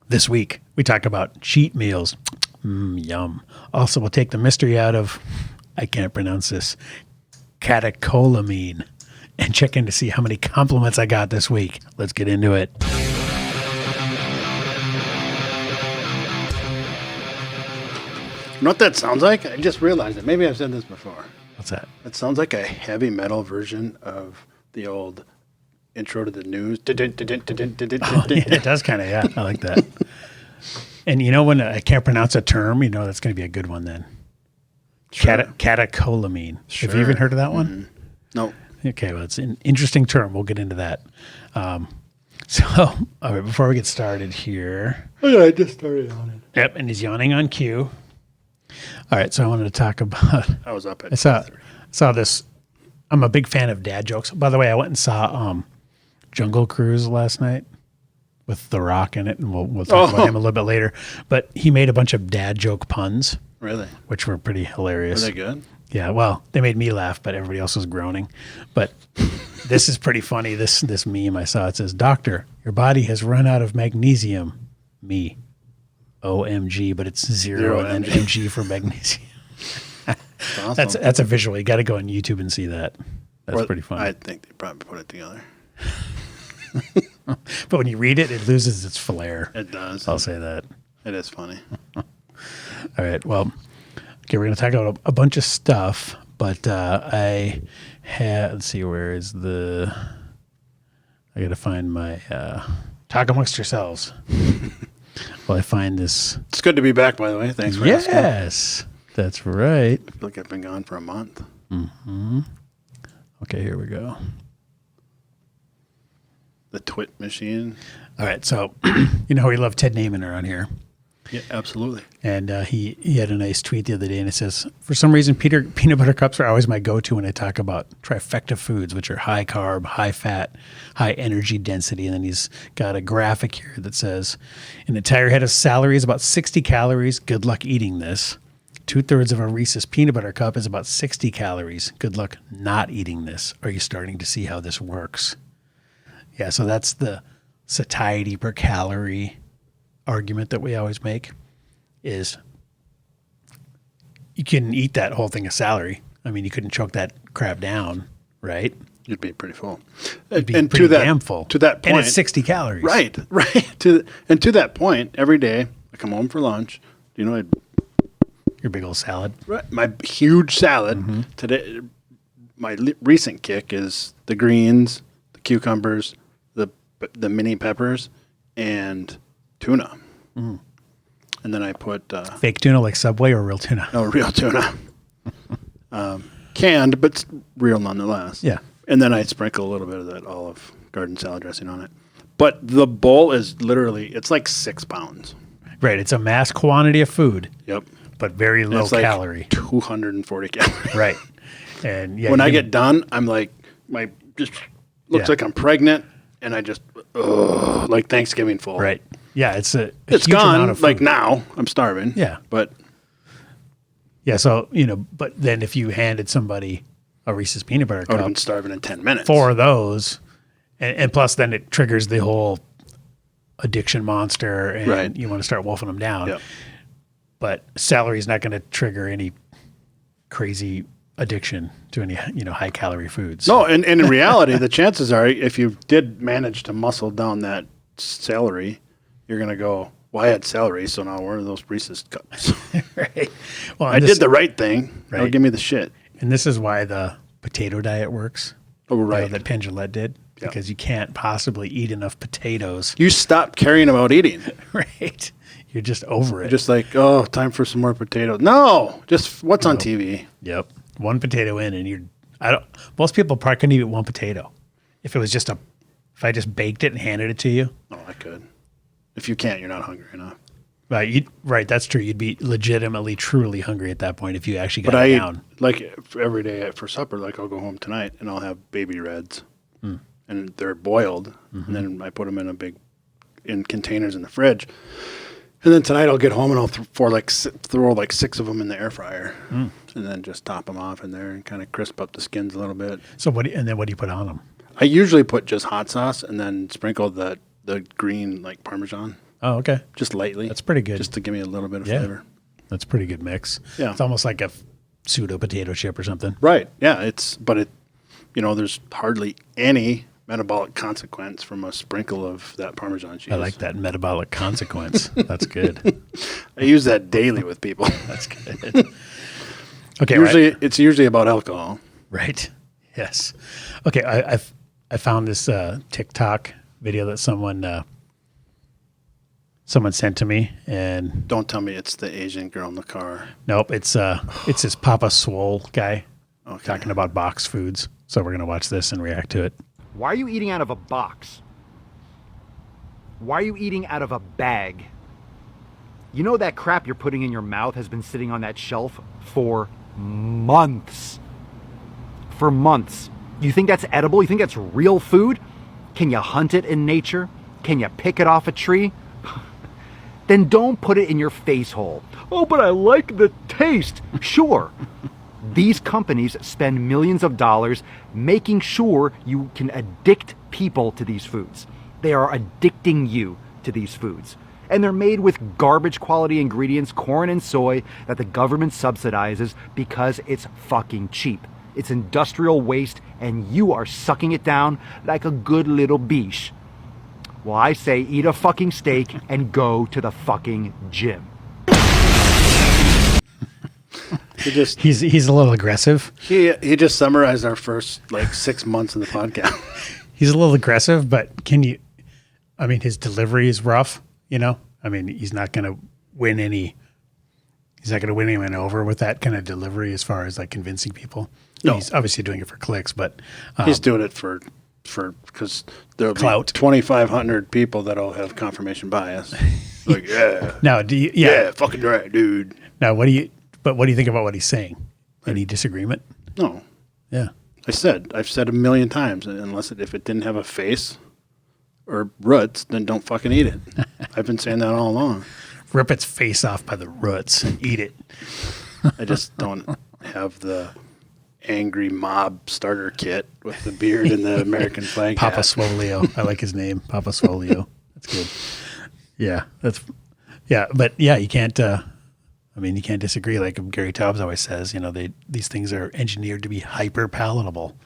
This week, we talk about cheat meals. Yum. Also, we'll take the mystery out of, I can't pronounce this, catecholamine, and check in to see how many compliments I got this week. Let's get into it. You know what that sounds like? I just realized it. Maybe I've said this before. What's that? It sounds like a heavy metal version of the old intro to the news. Oh, yeah, it does kind of, yeah. I like that. And you know when I can't pronounce a term, you know that's going to be a good one then. Sure. Catecholamine. Sure. Have you even heard of that one? Mm-hmm. No. Okay, well, it's an interesting term. We'll get into that. So, all right, before we get started here. Oh, yeah, I just started on it. Yep, and he's yawning on cue. All right, so I wanted to talk about. I was up at I saw this. I'm a big fan of dad jokes. By the way, I went and saw Jungle Cruise last night with The Rock in it, and we'll talk about him a little bit later. But he made a bunch of dad joke puns. Really? Which were pretty hilarious. Were they good? Yeah, well, they made me laugh, but everybody else was groaning. But this is pretty funny. This meme I saw, it says, "Doctor, your body has run out of magnesium." Me. OMG, but it's zero and then MG for magnesium. Awesome. That's a visual. You got to go on YouTube and see that. That's pretty funny. I think they probably put it together. But when you read it, it loses its flair. It does. I'll say that. It is funny. All right. Well, okay, we're going to talk about a bunch of stuff, but I had, let's see, where is I got to find my talk amongst yourselves. Well, I find this. It's good to be back, by the way. Thanks for asking. Yes, that's right. I feel like I've been gone for a month. Mm-hmm. Okay, here we go. The twit machine. All right, so you know we love Ted Naiman around here. Yeah, absolutely. And he had a nice tweet the other day, and it says, "For some reason, peanut butter cups are always my go-to when I talk about trifecta foods, which are high carb, high fat, high energy density." And then he's got a graphic here that says, "An entire head of celery is about 60 calories. Good luck eating this. 2/3 of a Reese's peanut butter cup is about 60 calories. Good luck not eating this. Are you starting to see how this works?" Yeah, so that's the satiety per calorie argument that we always make is you can eat that whole thing of celery. I mean, you couldn't choke that crap down, right? You'd be pretty full. It'd be pretty damn full. To that point. And it's 60 calories. Right. To that point, every day I come home for lunch. You know, Your big old salad. right, my huge salad. Mm-hmm. Today, my recent kick is the greens, the cucumbers, the mini peppers, and tuna. Mm. And then I put Fake tuna like Subway or real tuna? no real tuna, canned but real nonetheless. Yeah. And then I sprinkle a little bit of that Olive Garden salad dressing on it. But the bowl is literally, it's like 6 pounds. Right. It's a mass quantity of food, Yep. but very low It's like calorie. 240 calories. Right. And yeah, When I get done, I'm like, my just looks Yeah. like I'm pregnant, and I just, like Thanksgiving full. right. Yeah, it's a It's huge amount gone. of food. Like now, I'm starving. Yeah. But Yeah, so, but then if you handed somebody a Reese's peanut butter I would have cup, been starving in 10 minutes. 4 of those, and plus then it triggers the whole addiction monster, and Right. you want to start wolfing them down. Yep. But celery is not going to trigger any crazy addiction to any high calorie foods. No, and in reality, the chances are if you did manage to muscle down that celery, you're going to go, well, I had celery, so now where are those Reese's cups? Right. Well, I did the right thing. Now Right. give me the shit. and this is why the potato diet works. Oh, right. That Penn Jillette did, Yeah. because you can't possibly eat enough potatoes. You stop caring about eating. Right. You're just over it. Just like, oh, time for some more potatoes. No, just what's on TV. Yep. One potato in, and most people probably couldn't eat one potato. If it was if I just baked it and handed it to you. Oh, I could. If you can't, you're not hungry enough. Right. That's true. You'd be legitimately, truly hungry at that point if you actually got But it I eat, down. like every day for supper, like I'll go home tonight and I'll have baby reds. And they're boiled. And then I put them in containers in the fridge. And then tonight I'll get home and I'll throw like 6 of them in the air fryer. And then just top them off in there and kind of crisp up the skins a little bit. So what do you put on them? I usually put just hot sauce and then sprinkle the green like Parmesan. Oh, okay. just lightly. That's pretty good. Just to give me a little bit of Yeah. flavor. That's a pretty good mix. Yeah. It's almost like a pseudo potato chip or something. Right. Yeah. There's hardly any metabolic consequence from a sprinkle of that Parmesan cheese. I like that metabolic consequence. That's good. I use that daily with people. That's good. Okay. It's usually about alcohol. Right. Yes. Okay. I found this TikTok video that someone sent to me, and Don't tell me it's the Asian girl in the car. nope, it's this Papa Swole guy Okay. talking about box foods. So we're gonna watch this and react to it. Why are you eating out of a box? Why are you eating out of a bag? You know that crap you're putting in your mouth has been sitting on that shelf for months. For months. You think that's edible? You think that's real food? Can you hunt it in nature? Can you pick it off a tree? Then don't put it in your face hole. Oh, but I like the taste. Sure. These companies spend millions of dollars making sure you can addict people to these foods. They are addicting you to these foods. And they're made with garbage quality ingredients, corn and soy, that the government subsidizes because it's fucking cheap. It's industrial waste, and you are sucking it down like a good little biche. Well, I say eat a fucking steak and go to the fucking gym. He's a little aggressive. He just summarized our first 6 months of the podcast. He's a little aggressive, but his delivery is rough, he's not going to win anyone over with that kind of delivery as far as convincing people. No. He's obviously doing it for clicks, but He's doing it because there'll Clout. be 2,500 people that'll have confirmation bias. Yeah. now Yeah, fucking right, dude. Now, what do you think about what he's saying? Any disagreement? No. Yeah. I've said a million times, if it didn't have a face or roots, then don't fucking eat it. I've been saying that all along. Rip its face off by the roots and eat it. I just don't have the angry mob starter kit with the beard and the American flag Papa hat. Swolio. I like his name, Papa Swolio. That's good. Yeah, but you can't. You can't disagree. Like Gary Taubes always says, these things are engineered to be hyper palatable.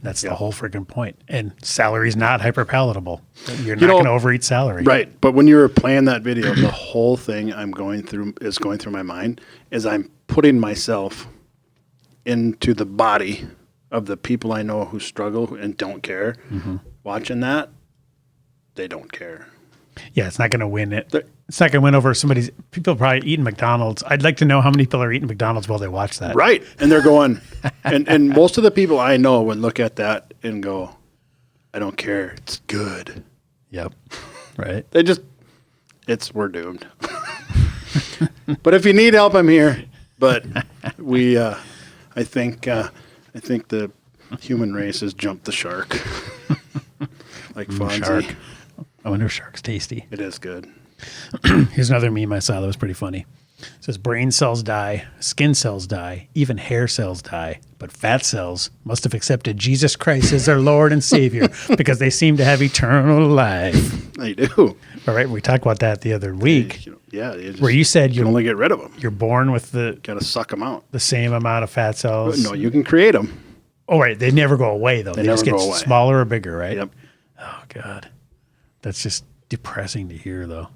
That's the whole freaking point. And celery's not hyper palatable. You're not going to overeat celery. Right. But when you were playing that video, the whole thing going through my mind is I'm putting myself into the body of the people I know who struggle and don't care. Mm-hmm. Watching that, they don't care. Yeah, it's not going to win it. It's not going to win over people are probably eating McDonald's. I'd like to know how many people are eating McDonald's while they watch that. Right. And they're going, and most of the people I know would look at that and go, I don't care. It's good. Yep. Right. We're doomed. But if you need help, I'm here. But I think the human race has jumped the shark. Like Fonzie. Shark. I wonder if shark's tasty. It is good. Here's another meme I saw that was pretty funny. It says brain cells die, skin cells die, even hair cells die, but fat cells must have accepted Jesus Christ as their Lord and Savior because they seem to have eternal life. They do. All right, we talked about that the other week. Where you said you can only get rid of them. You're born with Got to suck them out. the same amount of fat cells. No, you can create them. Oh, right. They never go away, though. They just never get go away. smaller or bigger, right? Yep. Oh, God. That's just depressing to hear, though.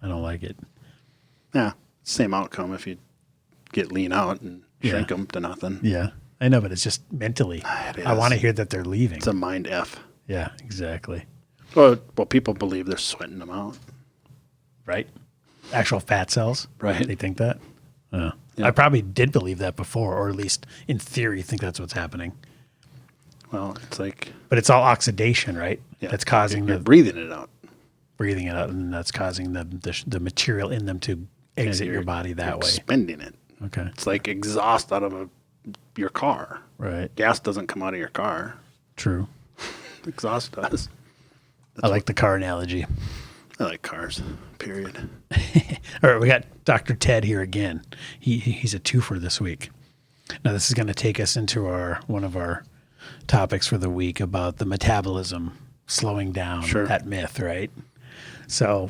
I don't like it. Yeah, same outcome if you get lean out and shrink them to nothing. Yeah, I know, but it's just mentally. It is. I want to hear that they're leaving. It's a mind F. Yeah, exactly. Well, people believe they're sweating them out. Right? Actual fat cells. Right. They think that. Oh. Yeah. I probably did believe that before, or at least in theory think that's what's happening. Well, it's like... But it's all oxidation, right? Yeah, That's causing you're breathing it out. breathing it out, and that's causing the material in them to exit your body that way. Expending it. Okay. It's like exhaust out of your car. Right. Gas doesn't come out of your car. True. Exhaust does. I like the car analogy. I like cars, period. All right, we got Dr. Ted here again. He's a twofer this week. Now, this is going to take us into one of our topics for the week about the metabolism slowing down, Sure. that myth, right? So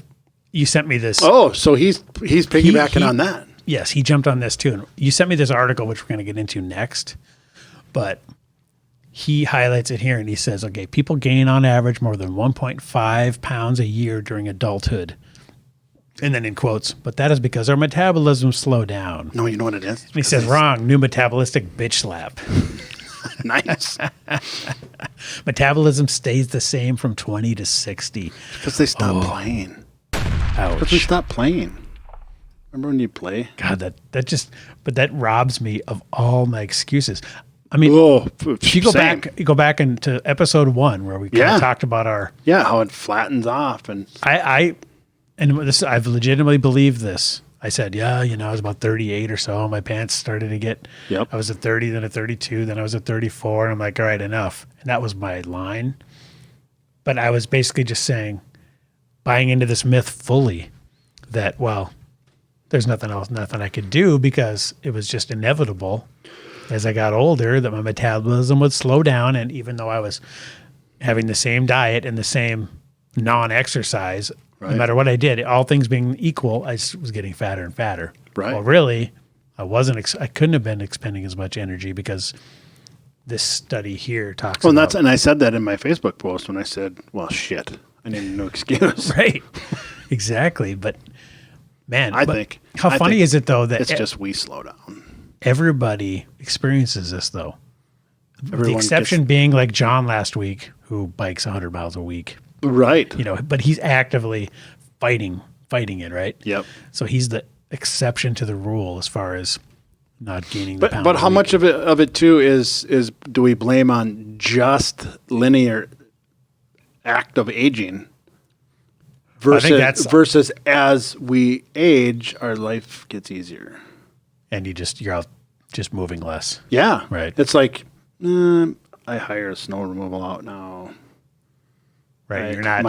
you sent me this. Oh, so he's piggybacking on that. Yes, he jumped on this too. And you sent me this article, which we're going to get into next. But he highlights it here and he says, okay, people gain on average more than 1.5 pounds a year during adulthood. And then in quotes, but that is because our metabolism slow down. No, you know what it is? And he says, wrong, new metabolistic bitch slap. Nice. Metabolism stays the same from 20 to 60. Because they stopped playing. Ouch. Because we stopped playing. Remember when you play? God, but that robs me of all my excuses. I mean, if you go back into episode 1 where we kind of talked about how it flattens off, and I've legitimately believed this. I said, I was about 38 or so. My pants started to get. Yep. I was at 30, then at 32, then I was at 34, and I'm like, all right, enough. And that was my line. But I was basically just saying, buying into this myth fully, that there's nothing I could do because it was just inevitable. As I got older, that my metabolism would slow down, and even though I was having the same diet and the same non-exercise, no matter what I did, all things being equal, I was getting fatter and fatter. Right. Well, really, I couldn't have been expending as much energy because this study here talks about... and I said that in my Facebook post when I said, well, shit, I need a new excuse. Right. Exactly. But, man, I think how funny is it, though, that... It's just we slow down. Everybody experiences this, though. The exception being like John last week, who bikes 100 miles a week. Right. But he's actively fighting it, right? Yep. So he's the exception to the rule as far as not gaining the pound. But how much of it too is do we blame on just linear act of aging versus as we age, our life gets easier. And you're out just moving less. Yeah. Right. It's like, I hire a snow removal out now. Right. You're not.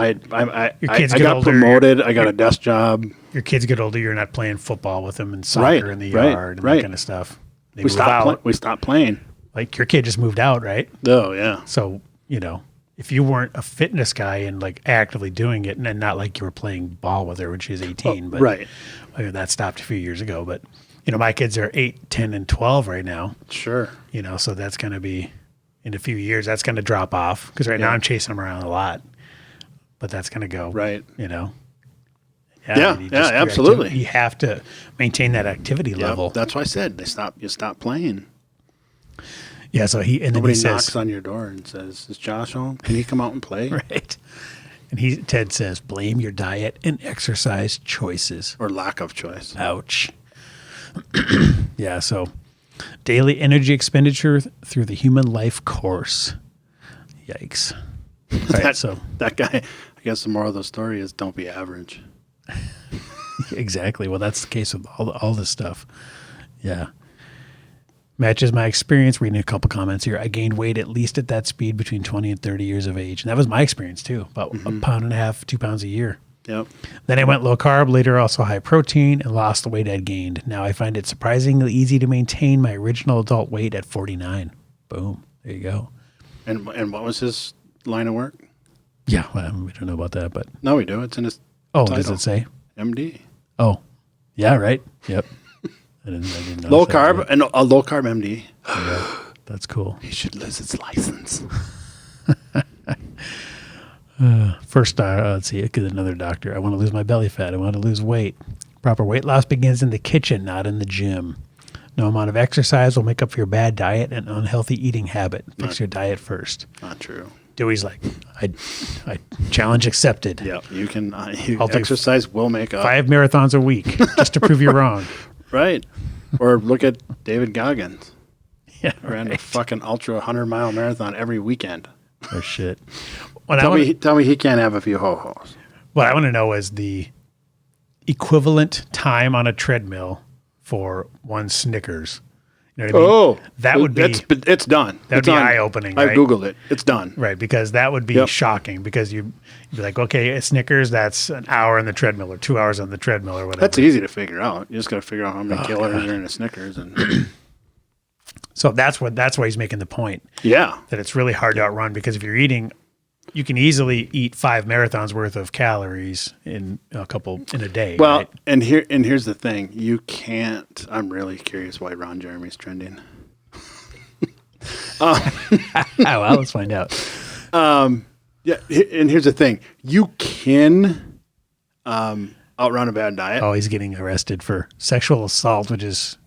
Your kids get older, promoted. I got a desk job. Your kids get older. You're not playing football with them and soccer in the yard and that kind of stuff. We stopped playing. Like your kid just moved out, right? Oh, yeah. So, if you weren't a fitness guy and like actively doing it, and not like you were playing ball with her when she was 18, but that stopped a few years ago. But, my kids are 8, 10, and 12 right now. Sure. So that's going to be, in a few years, that's going to drop off because now I'm chasing them around a lot. But that's going to go. Right. Yeah, absolutely. You have to maintain that activity level. That's why I said you stop playing. Yeah, so nobody knocks on your door and says, "Is Josh home? Can he come out and play?" Right. And Ted says, "Blame your diet and exercise choices or lack of choice." Ouch. Yeah, so daily energy expenditure through the human life course. Yikes. Right, that guy, I guess the moral of the story is don't be average. Exactly. Well, that's the case with all this stuff. Yeah. Matches my experience. Reading a couple comments here. I gained weight at least at that speed between 20 and 30 years of age. And that was my experience too. About a pound and a half, 2 pounds a year. Yep. Then I went low carb, later also high protein, and lost the weight I'd gained. Now I find it surprisingly easy to maintain my original adult weight at 49. Boom. There you go. And what was his line of work? Yeah, well, we don't know about that, but no, we do. It's in his title. Does it say MD? Oh, yeah, right. Yep. I didn't know. Low carb and a low carb MD. Yeah, that's cool. He should lose his license. First, let's see. Get another doctor. I want to lose my belly fat. I want to lose weight. Proper weight loss begins in the kitchen, not in the gym. No amount of exercise will make up for your bad diet and unhealthy eating habit. Fix your diet first. Not true. Dewey's like, I challenge accepted. Yeah, you can. Exercise will make up 5 marathons a week just to prove you're wrong. Right. Or look at David Goggins. Yeah, ran a fucking ultra 100-mile marathon every weekend. Oh shit! Tell me he can't have a few ho-hos. What I want to know is the equivalent time on a treadmill for one Snickers. You know what I mean? Oh, that would be. It's done. That'd be eye-opening. I right? Googled it. It's done. Right, because that would be shocking. Because you'd be like, okay, a Snickers, that's an hour on the treadmill or 2 hours on the treadmill or whatever. That's easy to figure out. You just got to figure out how many calories are in a Snickers, and so that's why he's making the point. Yeah, that it's really hard to outrun because if you're eating you can easily eat 5 marathons worth of calories in a day. Well, right? and here's the thing. You can't. I'm really curious why Ron Jeremy's trending. Well, let's find out. Yeah, and here's the thing. You can outrun a bad diet. Oh, he's getting arrested for sexual assault, which is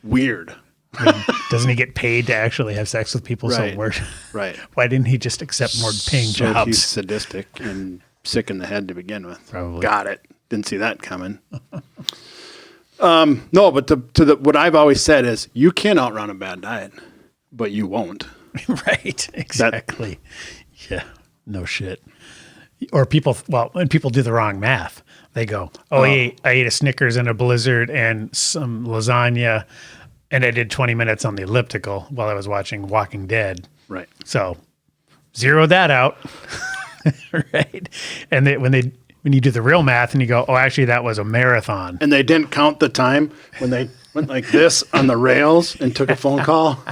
Weird. I mean, doesn't he get paid to actually have sex with people? Right. So Right. why didn't he just accept more paying So jobs? he's sadistic and sick in the head to begin with. Probably. Got it. Didn't see that coming. No, but what I've always said is you can outrun a bad diet, but you won't. Right. Exactly. Yeah. No shit. Or when people do the wrong math, they go, I ate a Snickers and a Blizzard and some lasagna, and I did 20 minutes on the elliptical while I was watching Walking Dead. Right. So zero that out. Right. And when you do the real math and you go, actually that was a marathon. And they didn't count the time when they went like this on the rails and took a phone call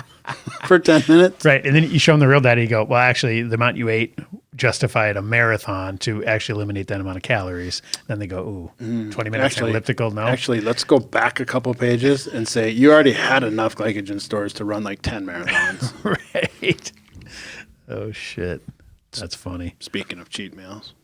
for 10 minutes. Right. And then you show them the real data. You go, well, actually the amount you ate justified a marathon to actually eliminate that amount of calories. Then they go, 20 minutes elliptical. No. Actually, let's go back a couple pages and say you already had enough glycogen stores to run like 10 marathons. Right. Oh, shit. That's funny. Speaking of cheat meals.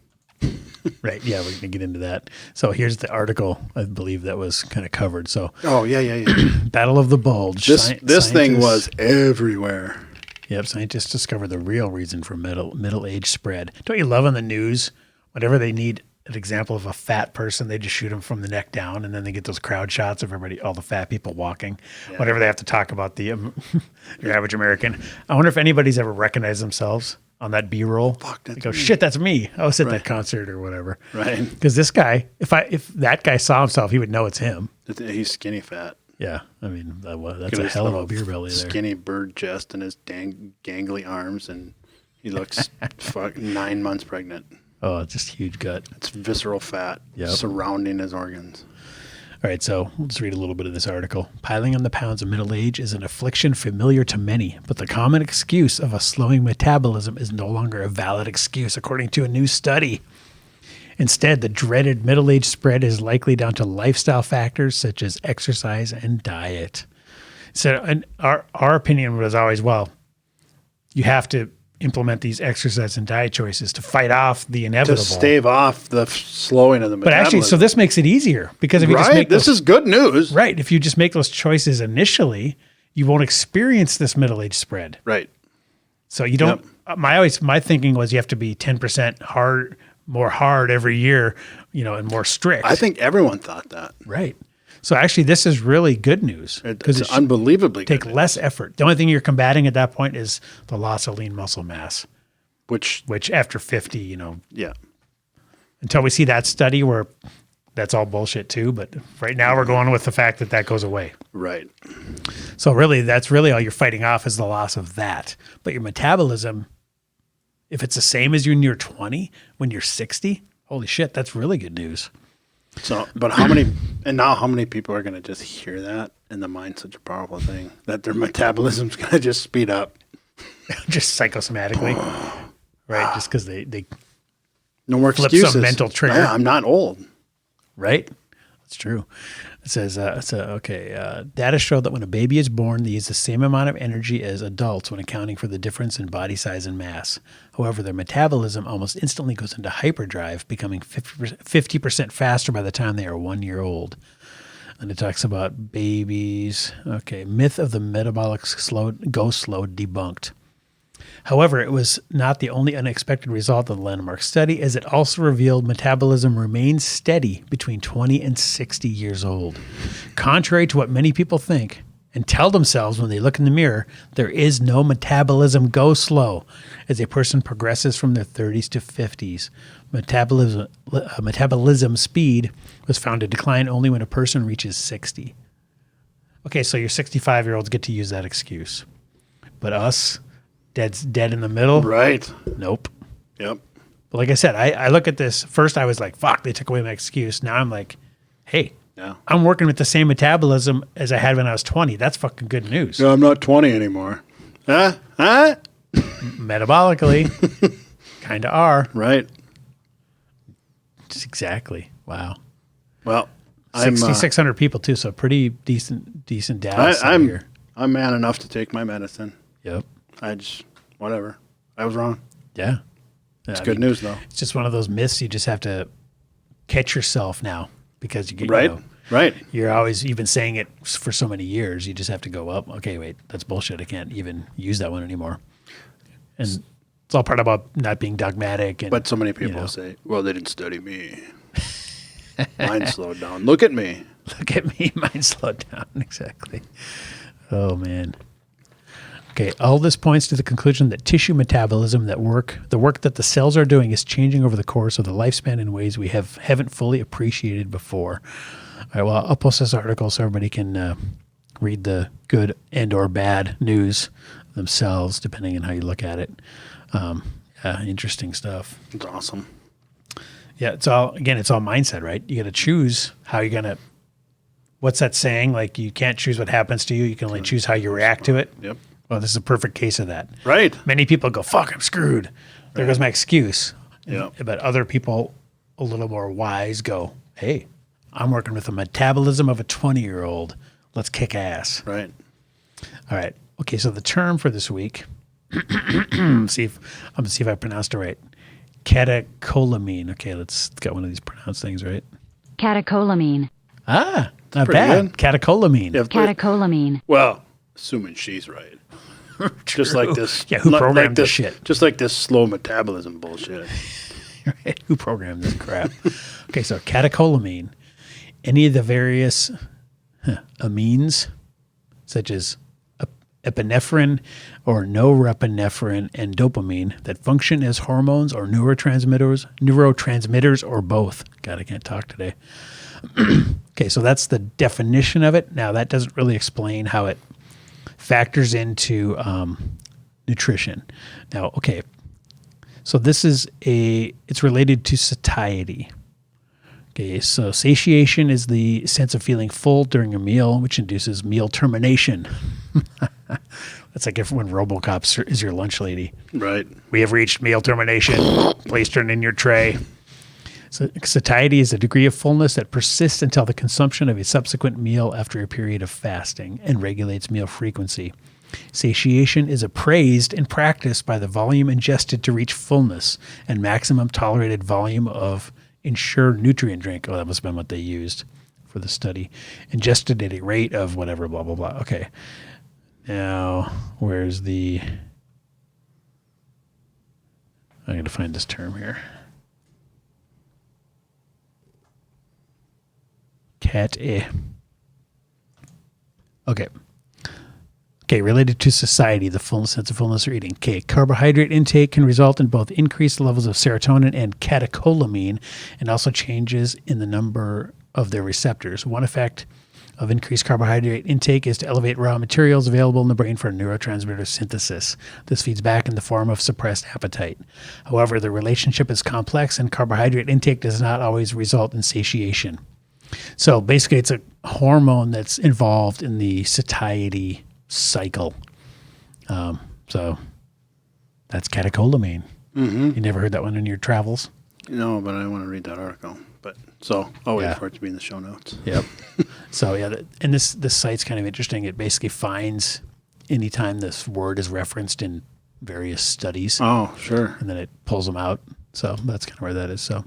Right. Yeah, we're going to get into that. So here's the article, I believe, that was kind of covered. So, Oh, yeah. Battle of the Bulge. This thing was everywhere. Yep, scientists discovered the real reason for middle age spread. Don't you love on the news, whenever they need an example of a fat person, they just shoot them from the neck down, and then they get those crowd shots of all the fat people walking. Yeah. Whenever they have to talk about the your average American. I wonder if anybody's ever recognized themselves on that B-roll. Fuck, they go, shit, that's me. I was at that concert or whatever. Right. Because this guy, if that guy saw himself, he would know it's him. He's skinny fat. Yeah, I mean, that's a hell of a beer belly there. Skinny bird chest and his gangly arms, and he looks 9 months pregnant. Oh, just huge gut. It's visceral fat surrounding his organs. All right, so let's read a little bit of this article. Piling on the pounds of middle age is an affliction familiar to many, but the common excuse of a slowing metabolism is no longer a valid excuse, according to a new study. Instead, the dreaded middle age spread is likely down to lifestyle factors such as exercise and diet. So, and our opinion was always, you have to implement these exercise and diet choices to fight off the inevitable. To stave off the slowing of the metabolism. But actually, so this makes it easier because if you just make this is good news. Right. If you just make those choices initially, you won't experience this middle age spread. Right. So you don't. My thinking was you have to be 10% more hard every year, and more strict. I think everyone thought that. Right. So actually, this is really good news because it's unbelievably take less effort. The only thing you're combating at that point is the loss of lean muscle mass, which after 50, yeah. Until we see that study where that's all bullshit too. But right now we're going with the fact that goes away. Right. So really, that's really all you're fighting off is the loss of that. But your metabolism, if it's the same as you when you're 20, when you're 60, holy shit, that's really good news. So, but how many people are going to just hear that and the mind's such a powerful thing that their metabolism's going to just speed up? Just psychosomatically, right? Just because they no more flip excuses. Some mental trigger. Yeah, I'm not old. Right? That's true. It says, data show that when a baby is born, they use the same amount of energy as adults when accounting for the difference in body size and mass. However, their metabolism almost instantly goes into hyperdrive, becoming 50% faster by the time they are 1 year old. And it talks about babies. Okay, myth of the metabolic go slow debunked. However, it was not the only unexpected result of the landmark study, as it also revealed metabolism remains steady between 20 and 60 years old. Contrary to what many people think and tell themselves when they look in the mirror, there is no metabolism go slow as a person progresses from their 30s to 50s. Metabolism speed was found to decline only when a person reaches 60. Okay, so your 65-year-olds get to use that excuse. But us, dead in the middle? Right. Nope. Yep. But like I said, I look at this. First, I was like, fuck, they took away my excuse. Now I'm like, hey, I'm working with the same metabolism as I had when I was 20. That's fucking good news. No, I'm not 20 anymore. Huh? Metabolically. kind of are. Right. Just exactly. Wow. Well, I'm 6,600 people too, so pretty decent data set here. I'm man enough to take my medicine. Yep. Whatever. I was wrong. Yeah. It's good news though. It's just one of those myths you just have to catch yourself now because you get Right. Right. you've been saying it for so many years. You just have to go up. Okay, wait, that's bullshit. I can't even use that one anymore. And it's all part about not being dogmatic. And, But so many people say, well, they didn't study me. Mine slowed down. Look at me. Look at me. Mine slowed down. Exactly. Oh, man. Okay, all this points to the conclusion that tissue metabolism, the work that the cells are doing, is changing over the course of the lifespan in ways we haven't fully appreciated before. All right, well, I'll post this article so everybody can read the good and or bad news themselves, depending on how you look at it. Interesting stuff. It's awesome. Yeah, it's all mindset, right? You got to choose how you're going to, what's that saying? Like, you can't choose what happens to you. You can only choose how you react to it. Yep. Well, this is a perfect case of that. Right. Many people go, fuck, I'm screwed. There goes my excuse. Yeah. But other people, a little more wise, go, hey, I'm working with the metabolism of a 20-year-old. Let's kick ass. Right. All right. Okay, so the term for this week, I'm going to see if I pronounced it right. Catecholamine. Okay, let's get one of these pronounced things right. Catecholamine. Ah, not pretty bad. good. Catecholamine. Yeah, Catecholamine. well, assuming she's right. Just like this. Yeah, who programmed this shit? Just like this slow metabolism bullshit. Right? Who programmed this crap? Okay, so catecholamine. Any of the various amines, such as epinephrine or norepinephrine and dopamine, that function as hormones or neurotransmitters or both. God, I can't talk today. Okay, so that's the definition of it. Now, that doesn't really explain how it factors into nutrition. Now, okay, so it's related to satiety. Okay, so satiation is the sense of feeling full during a meal, which induces meal termination. That's like if when RoboCop is your lunch lady. Right. We have reached meal termination. Please turn in your tray. So satiety is a degree of fullness that persists until the consumption of a subsequent meal after a period of fasting and regulates meal frequency. Satiation is appraised and practiced by the volume ingested to reach fullness and maximum tolerated volume of ensured nutrient drink. Oh, that must have been what they used for the study. Ingested at a rate of whatever, blah, blah, blah. Okay. Now, where's the... I got to find this term here. Okay. Okay, related to satiety, the fullness, sense of fullness or eating. Okay, carbohydrate intake can result in both increased levels of serotonin and catecholamine, and also changes in the number of their receptors. One effect of increased carbohydrate intake is to elevate raw materials available in the brain for neurotransmitter synthesis. This feeds back in the form of suppressed appetite. However, the relationship is complex, and carbohydrate intake does not always result in satiation. So basically, it's a hormone that's involved in the satiety cycle. So that's catecholamine. Mm-hmm. You never heard that one in your travels? No, but I want to read that article. But so I'll wait for it to be in the show notes. Yep. So yeah, and this site's kind of interesting. It basically finds anytime this word is referenced in various studies. Oh, sure. And then it pulls them out. So that's kind of where that is. So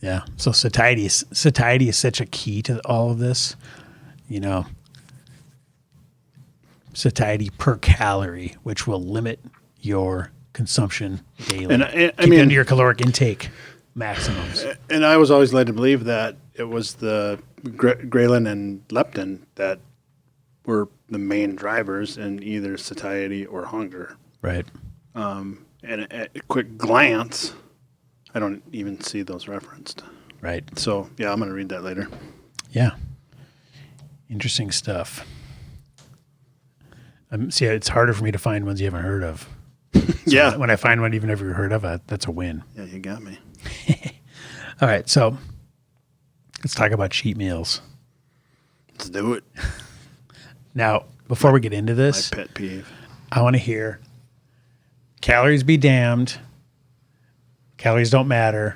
yeah. So satiety is such a key to all of this. You know, satiety per calorie, which will limit your consumption daily. And I Keep mean, into your caloric intake maximums. And I was always led to believe that it was the ghrelin and leptin that were the main drivers in either satiety or hunger. Right. And at a quick glance, I don't even see those referenced. Right. So, yeah, I'm going to read that later. Yeah. Interesting stuff. See, it's harder for me to find ones you haven't heard of. So Yeah. When I find one you've never heard of, that's a win. Yeah, you got me. All right. So let's talk about cheat meals. Let's do it. Now, before we get into this, My pet peeve. I want to hear calories be damned. Calories don't matter.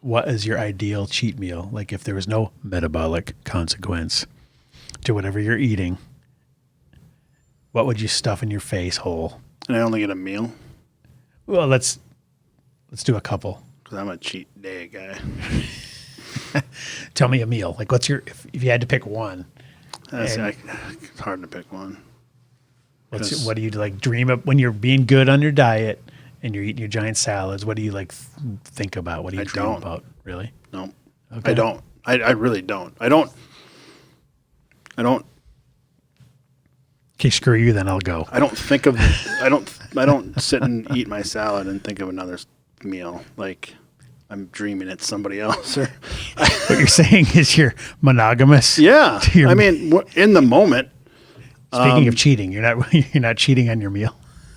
What is your ideal cheat meal? Like if there was no metabolic consequence to whatever you're eating, what would you stuff in your face whole? And I only get a meal Well, let's do a couple. because I'm a cheat day guy. Tell me a meal. Like what's your if you had to pick one? It's And- hard to pick one. What do you like dream of when you're being good on your diet and you're eating your giant salads? What do you like think about? What do you I dream don't. about? Really? No, Okay. I don't. I really don't. I don't. Okay, screw you. Then I'll go. I don't think of. I don't sit and eat my salad and think of another meal. Like I'm dreaming it's somebody else. Or What you're saying is you're monogamous. yeah. to your- I mean, in the moment. Speaking of cheating, you're not cheating on your meal.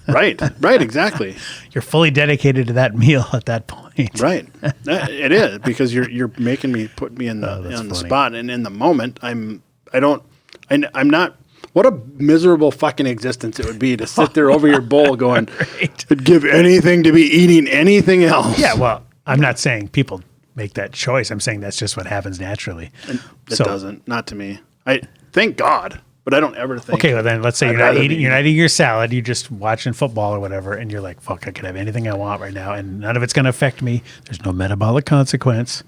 Right. Right. Exactly. You're fully dedicated to that meal at that point. Right. It is because you're making me put me in the Oh, that's on the funny. spot, and in the moment, I'm not. What a miserable fucking existence it would be to sit there over your bowl going, Right. I'd give anything to be eating anything else. Yeah. Well, I'm not saying people make that choice. I'm saying that's just what happens naturally. It So- doesn't. Not to me. I thank God, but I don't ever think. Okay, well then let's say I'd you're not rather eating be- you're not eating your salad, you're just watching football or whatever, and you're like, fuck, I could have anything I want right now, and none of it's gonna affect me. There's no metabolic consequence.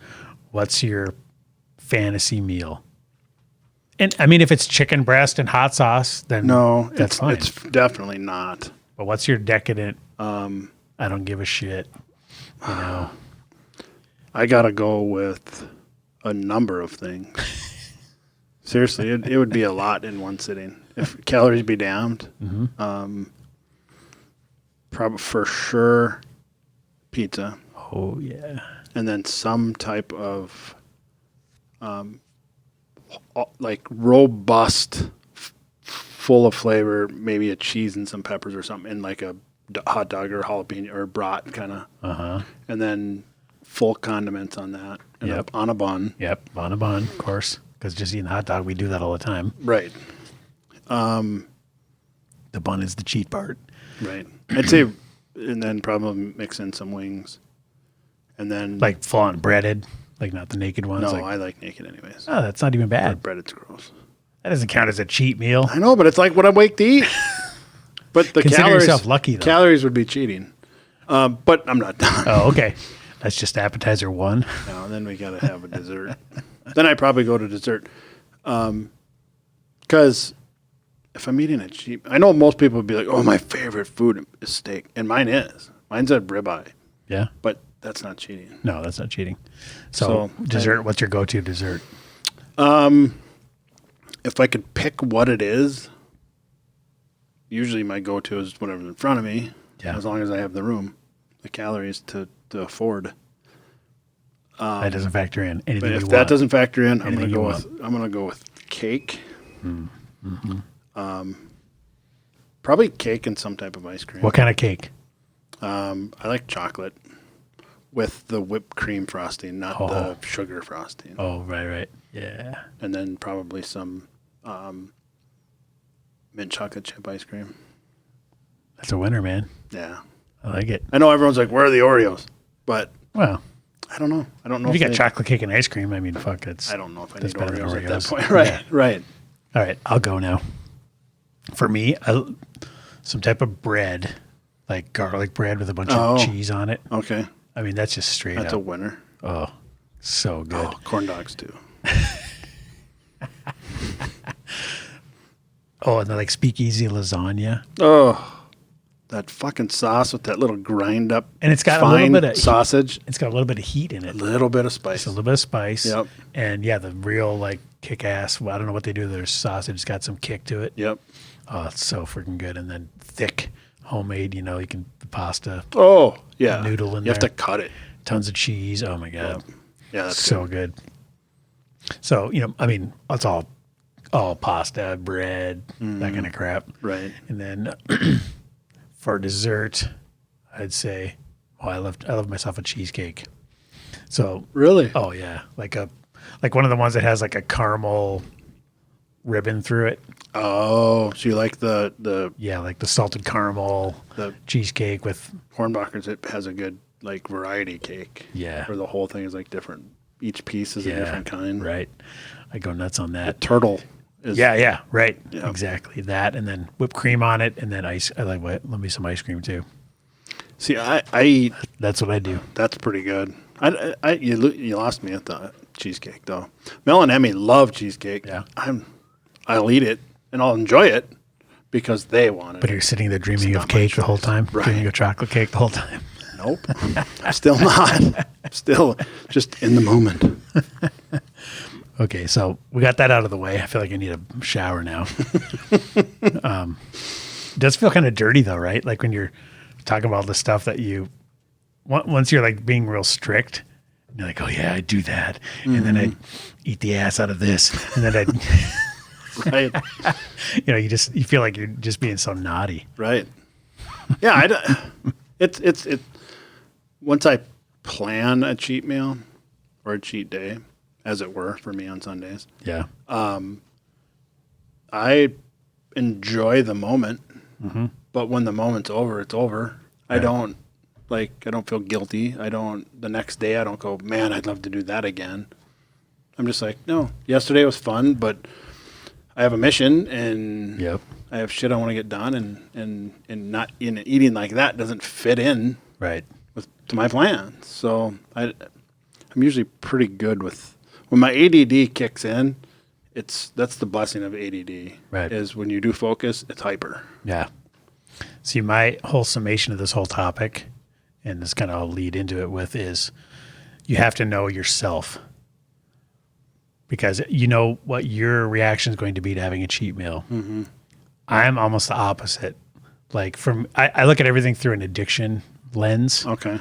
What's your fantasy meal? And I mean if it's chicken breast and hot sauce, then No, that's fine. It's definitely not. But what's your decadent I don't give a shit. You know. I gotta go with a number of things. Seriously, it would be a lot in one sitting. If calories be damned, probably for sure pizza, Oh yeah. and then some type of like robust, full of flavor, maybe a cheese and some peppers or something, in like a hot dog or jalapeno or brat kind of, and then full condiments on that, and Yep. on a bun. Yep. On a bun, of course. Because just eating a hot dog, we do that all the time. Right. The bun is the cheat part. Right. I'd say, and then probably mix in some wings, and then Like full on breaded, like not the naked ones. no, like, I like naked anyways. oh, that's not even bad. Breaded's gross. That doesn't count as a cheat meal. I know, but it's like what I wake to eat. But the Consider calories, yourself lucky, though. Calories would be cheating. But I'm not done. Oh, okay. That's just appetizer one. No, then we gotta have a dessert. Then I probably go to dessert, because if I'm eating a cheap, I know most people would be like, "Oh, my favorite food is steak," and mine is. Mine's a ribeye, Yeah. but that's not cheating. No, that's not cheating. So, So, dessert, what's your go-to dessert? If I could pick what it is, usually my go-to is whatever's in front of me. Yeah. As long as I have the room, the calories to afford. That doesn't factor in anything But you if want. that doesn't factor in, Anything you I'm gonna go with cake. Probably cake and some type of ice cream. What kind of cake? I like chocolate with the whipped cream frosting, not the sugar frosting. Oh, right. Yeah. And then probably some mint chocolate chip ice cream. That's a winner, man. Yeah. I like it. I know everyone's like, where are the Oreos? But Well, I don't know. I don't know if you got they- chocolate cake and ice cream, I mean, fuck, it's... I don't know if I that's need better than Oreos at that Oreos. point. Right, Yeah. right. All right, I'll go now. For me, some type of bread, like garlic bread with a bunch Oh. of cheese on it. Okay. I mean, that's just straight That's a up. winner. Oh, so good. Oh, corn dogs too. Oh, and then like speakeasy lasagna. Oh, that fucking sauce with that little grind up And it's got a little fine bit of sausage, It's got a little bit of heat in it. a little bit of spice. Just a little bit of spice. Yep. And yeah, the real like kick ass. Well, I don't know what they do to their sausage. It's got some kick to it. Yep. Oh, it's so freaking good. And then thick, homemade, you can, the pasta, Oh, yeah. noodle in you have there. to cut it. tons of cheese. Oh my God. Yeah, that's So good. So, I mean, it's all pasta, bread, that kind of crap. right. And then for dessert, I'd say, I love myself a cheesecake. So, Really? oh yeah, like one of the ones that has like a caramel ribbon through it. Oh, so you like the Yeah, like the salted caramel The- cheesecake with Hornbacher's? It has a good like variety cake. Yeah. Where the whole thing is like different. Each piece is a different kind. Right. I go nuts on that. Turtle is Yeah, right. Yeah. Exactly. That and then whipped cream on it and then ice. I like what? Let me some ice cream too. See, I eat. That's what I do. That's pretty good. You lost me at the cheesecake though. Mel and Emmy love cheesecake. Yeah. I'll eat it and I'll enjoy it because they want it. But you're sitting there dreaming It's of not my cake the whole choice. time? Right. Dreaming of chocolate cake the whole time. Nope. Still not. Still just in the moment. Okay, so we got that out of the way. I feel like I need a shower now. It does feel kind of dirty though, right? Like when you're talking about the stuff that you, once you're like being real strict, and you're like, oh yeah, I do that. And then I eat the ass out of this. And then Right. you feel like you're just being so naughty. Right. Yeah. It's once I plan a cheat meal or a cheat day, as it were, for me on Sundays, Yeah. I enjoy the moment, Mm-hmm. but when the moment's over, it's over. I Right. don't feel guilty. The next day I don't go, man, I'd love to do that again. I'm just like, no, yesterday was fun, but I have a mission and Yep. I have shit I want to get done and not eating like that doesn't fit in Right. to my plans. So I'm usually pretty good with when my ADD kicks in. That's the blessing of ADD. Right. Is when you do focus, it's hyper. Yeah. See, my whole summation of this whole topic, and this kind of I'll lead into it with, is you have to know yourself because you know what your reaction is going to be to having a cheat meal. Mm-hmm. I'm almost the opposite. Like I look at everything through an addiction lens. Okay.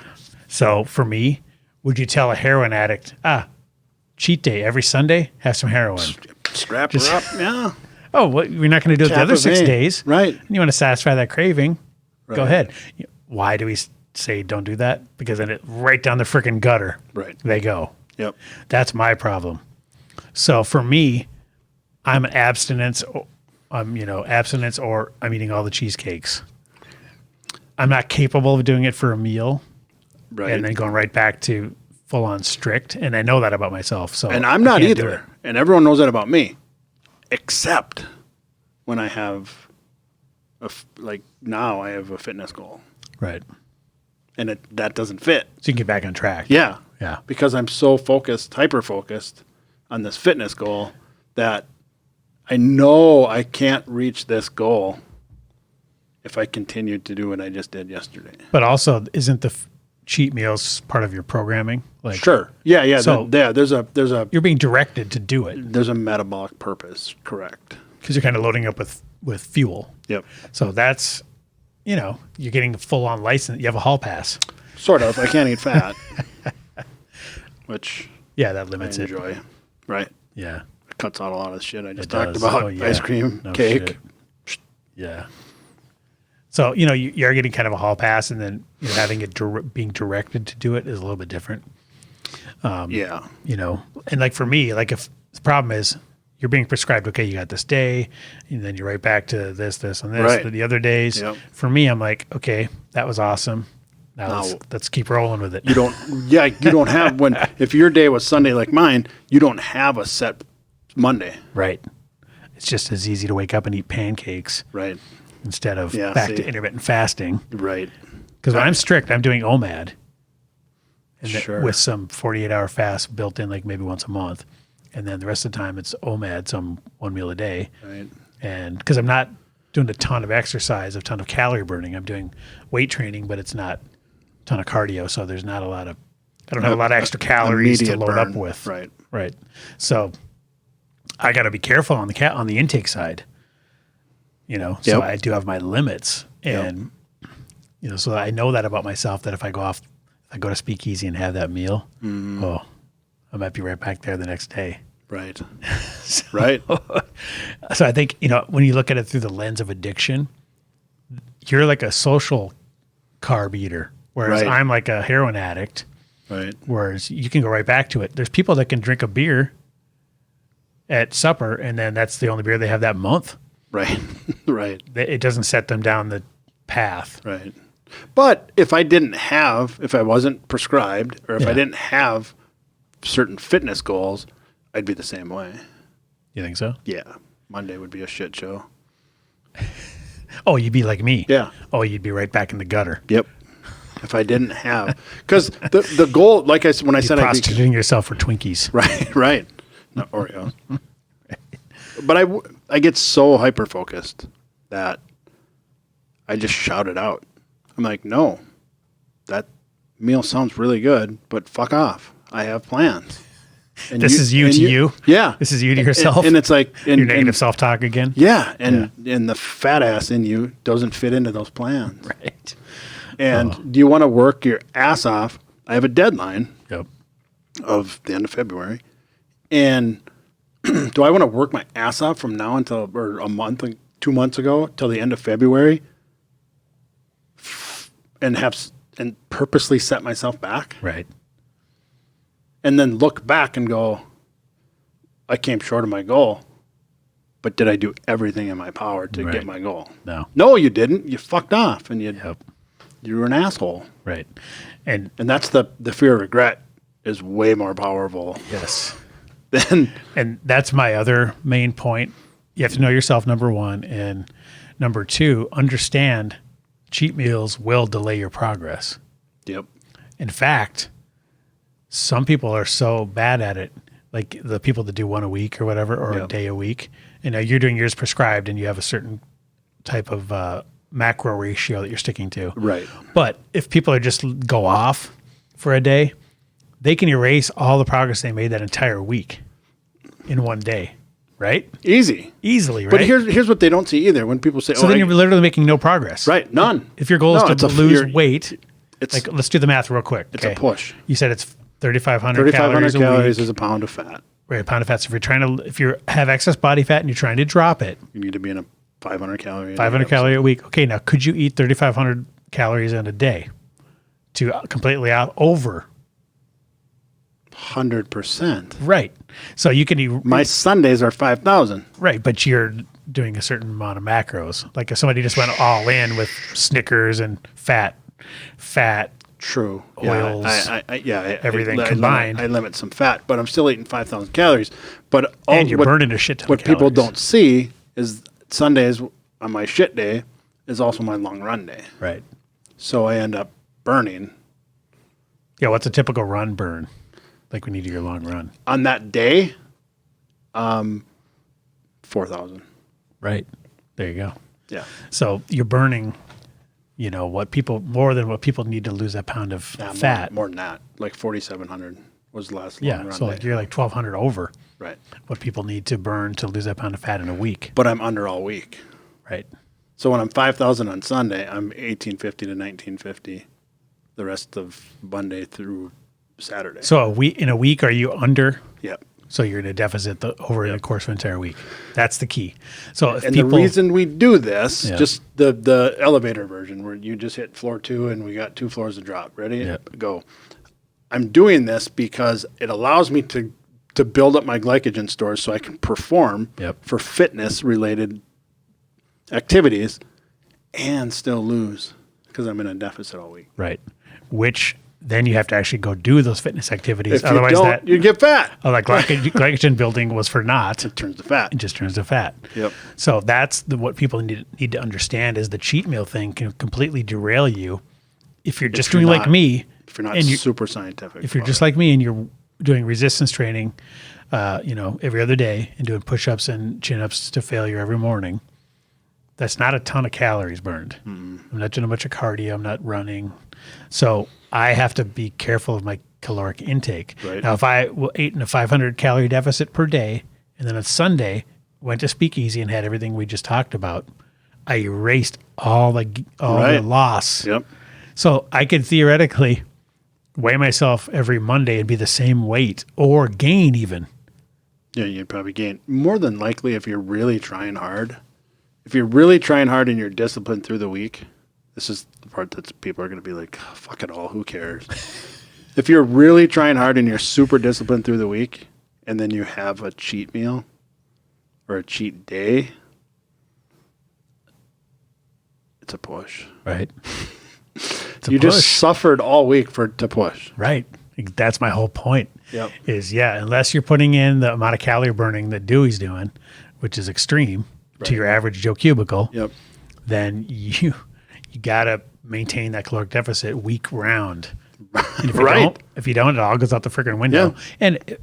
So for me, would you tell a heroin addict, cheat day every Sunday, have some heroin? Strap her up. Yeah. Oh, well, we're not going to do it the Tap other of 6 A. days. Right. And you want to satisfy that craving, Right. go ahead. Why do we say don't do that? Because then right down the freaking gutter Right. they go. Yep. That's my problem. So for me, I'm an abstinence. Abstinence, or I'm eating all the cheesecakes. I'm not capable of doing it for a meal Right. and then going right back to full on strict. And I know that about myself. So And I'm I not can't do either. And everyone knows that about me, except when I have now I have a fitness goal, it. Right. and that doesn't fit. So you can get back on track. Yeah. Yeah. Because I'm so focused, hyper focused on this fitness goal that I know I can't reach this goal if I continue to do what I just did yesterday. But also, isn't the cheat meals part of your programming? Like, Sure. Yeah. So- There's a you're being directed to do it metabolic purpose. Correct. because you're kind of loading up with fuel. Yep. So that's, you're getting a full on license. You have a hall pass. Sort of. I can't eat fat, which Yeah, that I limits it. enjoy. Right. Yeah. It cuts out a lot of the shit I just It talked does. about. Oh, yeah. Ice cream, No cake. shit. Yeah. So, you're getting kind of a hall pass, and then having it being directed to do it is a little bit different. Yeah. And like for me, like if the problem is you're being prescribed, okay, you got this day, and then you're right back to this, and this, Right. the other days. Yep. For me, I'm like, okay, that was awesome. Now let's keep rolling with it. You don't have if your day was Sunday like mine, you don't have a set Monday. Right. It's just as easy to wake up and eat pancakes Right. instead of Yeah, back see. to intermittent fasting. Right. Because when I'm strict, I'm doing OMAD. And Sure. with some 48-hour fast built in, like maybe once a month. And then the rest of the time it's OMAD, some one meal a day. Right. And because I'm not doing a ton of exercise, a ton of calorie burning, I'm doing weight training, but it's not a ton of cardio. So there's not I don't have a lot of extra calories to Immediate load up burn. with. Right. Right. So I got to be careful on the intake side. So Yep. I do have my limits, and so I know that about myself. That if I go to Speakeasy and have that meal, I might be right back there the next day. Right. Right. So I think when you look at it through the lens of addiction, you're like a social carb eater, whereas Right. I'm like a heroin addict. Right. Whereas you can go right back to it. There's people that can drink a beer at supper, and then that's the only beer they have that month. Right. Right. It doesn't set them down the path. Right. But if I wasn't prescribed, or if I didn't have certain fitness goals, I'd be the same way. You think so? Yeah. Monday would be a shit show. Oh, you'd be like me. Yeah. Oh, you'd be right back in the gutter. Yep. If I didn't have, because the goal, like I said, when I said Prostituting yourself for Twinkies. right, right, not Oreos. But I get so hyper focused that I just shout it out. I'm like, no, that meal sounds really good, but fuck off. I have plans. And This is you to you? Yeah. This is you to yourself? And it's like Your negative self-talk again? Yeah, and the fat ass in you doesn't fit into those plans. Right. And do you want to work your ass off? I have a deadline Yep. of the end of February. And do I want to work my ass off from now until, or a month, like 2 months ago, till the end of February and purposely set myself back? Right. And then look back and go, I came short of my goal, but did I do everything in my power to get my goal? No. No, you didn't. You fucked off, and you were an asshole. Right. And that's the fear of regret is way more powerful. yes. And that's my other main point. You have to know yourself, number one. And number two, understand cheat meals will delay your progress. Yep. In fact, some people are so bad at it, like the people that do one a week or whatever, or a day a week. You know, you're doing yours prescribed and you have a certain type of macro ratio that you're sticking to. Right. But if people are just go off for a day, they can erase all the progress they made that entire week in one day, right? Easily, right? But here's what they don't see either. When people say, so then you're literally making no progress. Right, none. If your goal is to lose weight, it's like let's do the math real quick. It's a push. You said it's 3,500 calories a calories week. is a pound of fat. Right, a pound of fat. So if you have excess body fat and you're trying to drop it, You need to be in a 500 calorie. 500 calorie a week. Okay, now could you eat 3,500 calories in a day to completely over? 100%. Right. So you can eat. My Sundays are 5,000. Right, but you're doing a certain amount of macros. Like if somebody just went all in with Snickers and fat. True. Oils, everything combined. I limit some fat, but I'm still eating 5,000 calories. But and you're burning a shit ton What of calories. people don't see is Sundays on my shit day is also my long run day. Right. So I end up burning. Yeah, what's a typical run burn? Like when you do your long run. On that day, 4,000. Right. There you go. Yeah. So you're burning, more than what people need to lose that pound of fat. More than that. Like 4,700 was the last long run so day. like you're like 1,200 over Right. what people need to burn to lose that pound of fat in a week. But I'm under all week. Right. So when I'm 5,000 on Sunday, I'm 1,850 to 1,950 the rest of Monday through Saturday. So in a week, are you under? Yep. So you're in a deficit over the course of an entire week. That's the key. So if And people, the reason we do this, just the elevator version where you just hit floor 2 and we got 2 floors to drop. Ready? Yep. Go. I'm doing this because it allows me to build up my glycogen stores so I can perform for fitness related activities and still lose because I'm in a deficit all week. Right. Which then you have to actually go do those fitness activities. If Otherwise, you don't, you get fat. Like glycogen building was for naught. It turns to fat. It just turns to fat. Yep. So that's what people need to understand is the cheat meal thing can completely derail you if you're just doing like me. If you're not super scientific. If you're just like me and you're doing resistance training, every other day and doing push-ups and chin-ups to failure every morning, that's not a ton of calories burned. I'm not doing a bunch of cardio. I'm not running. So I have to be careful of my caloric intake. Right. Now, if I ate in a 500 calorie deficit per day, and then on Sunday went to Speakeasy and had everything we just talked about, I erased all the loss. Yep. So I could theoretically weigh myself every Monday and be the same weight or gain even. Yeah, you'd probably gain. More than likely, if you're really trying hard, if you're really trying hard and you're disciplined through the week, this is the part that people are going to be like, oh, fuck it all, who cares? If you're really trying hard and you're super disciplined through the week and then you have a cheat meal, or a cheat day, it's a push. Right. It's a You push. just suffered all week to push. Right. That's my whole point. Yep. Unless you're putting in the amount of calorie burning that Dewey's doing, which is extreme to your average Joe Cubicle, Yep. then you got to maintain that caloric deficit week round. And if you don't, it all goes out the freaking window. Yeah. And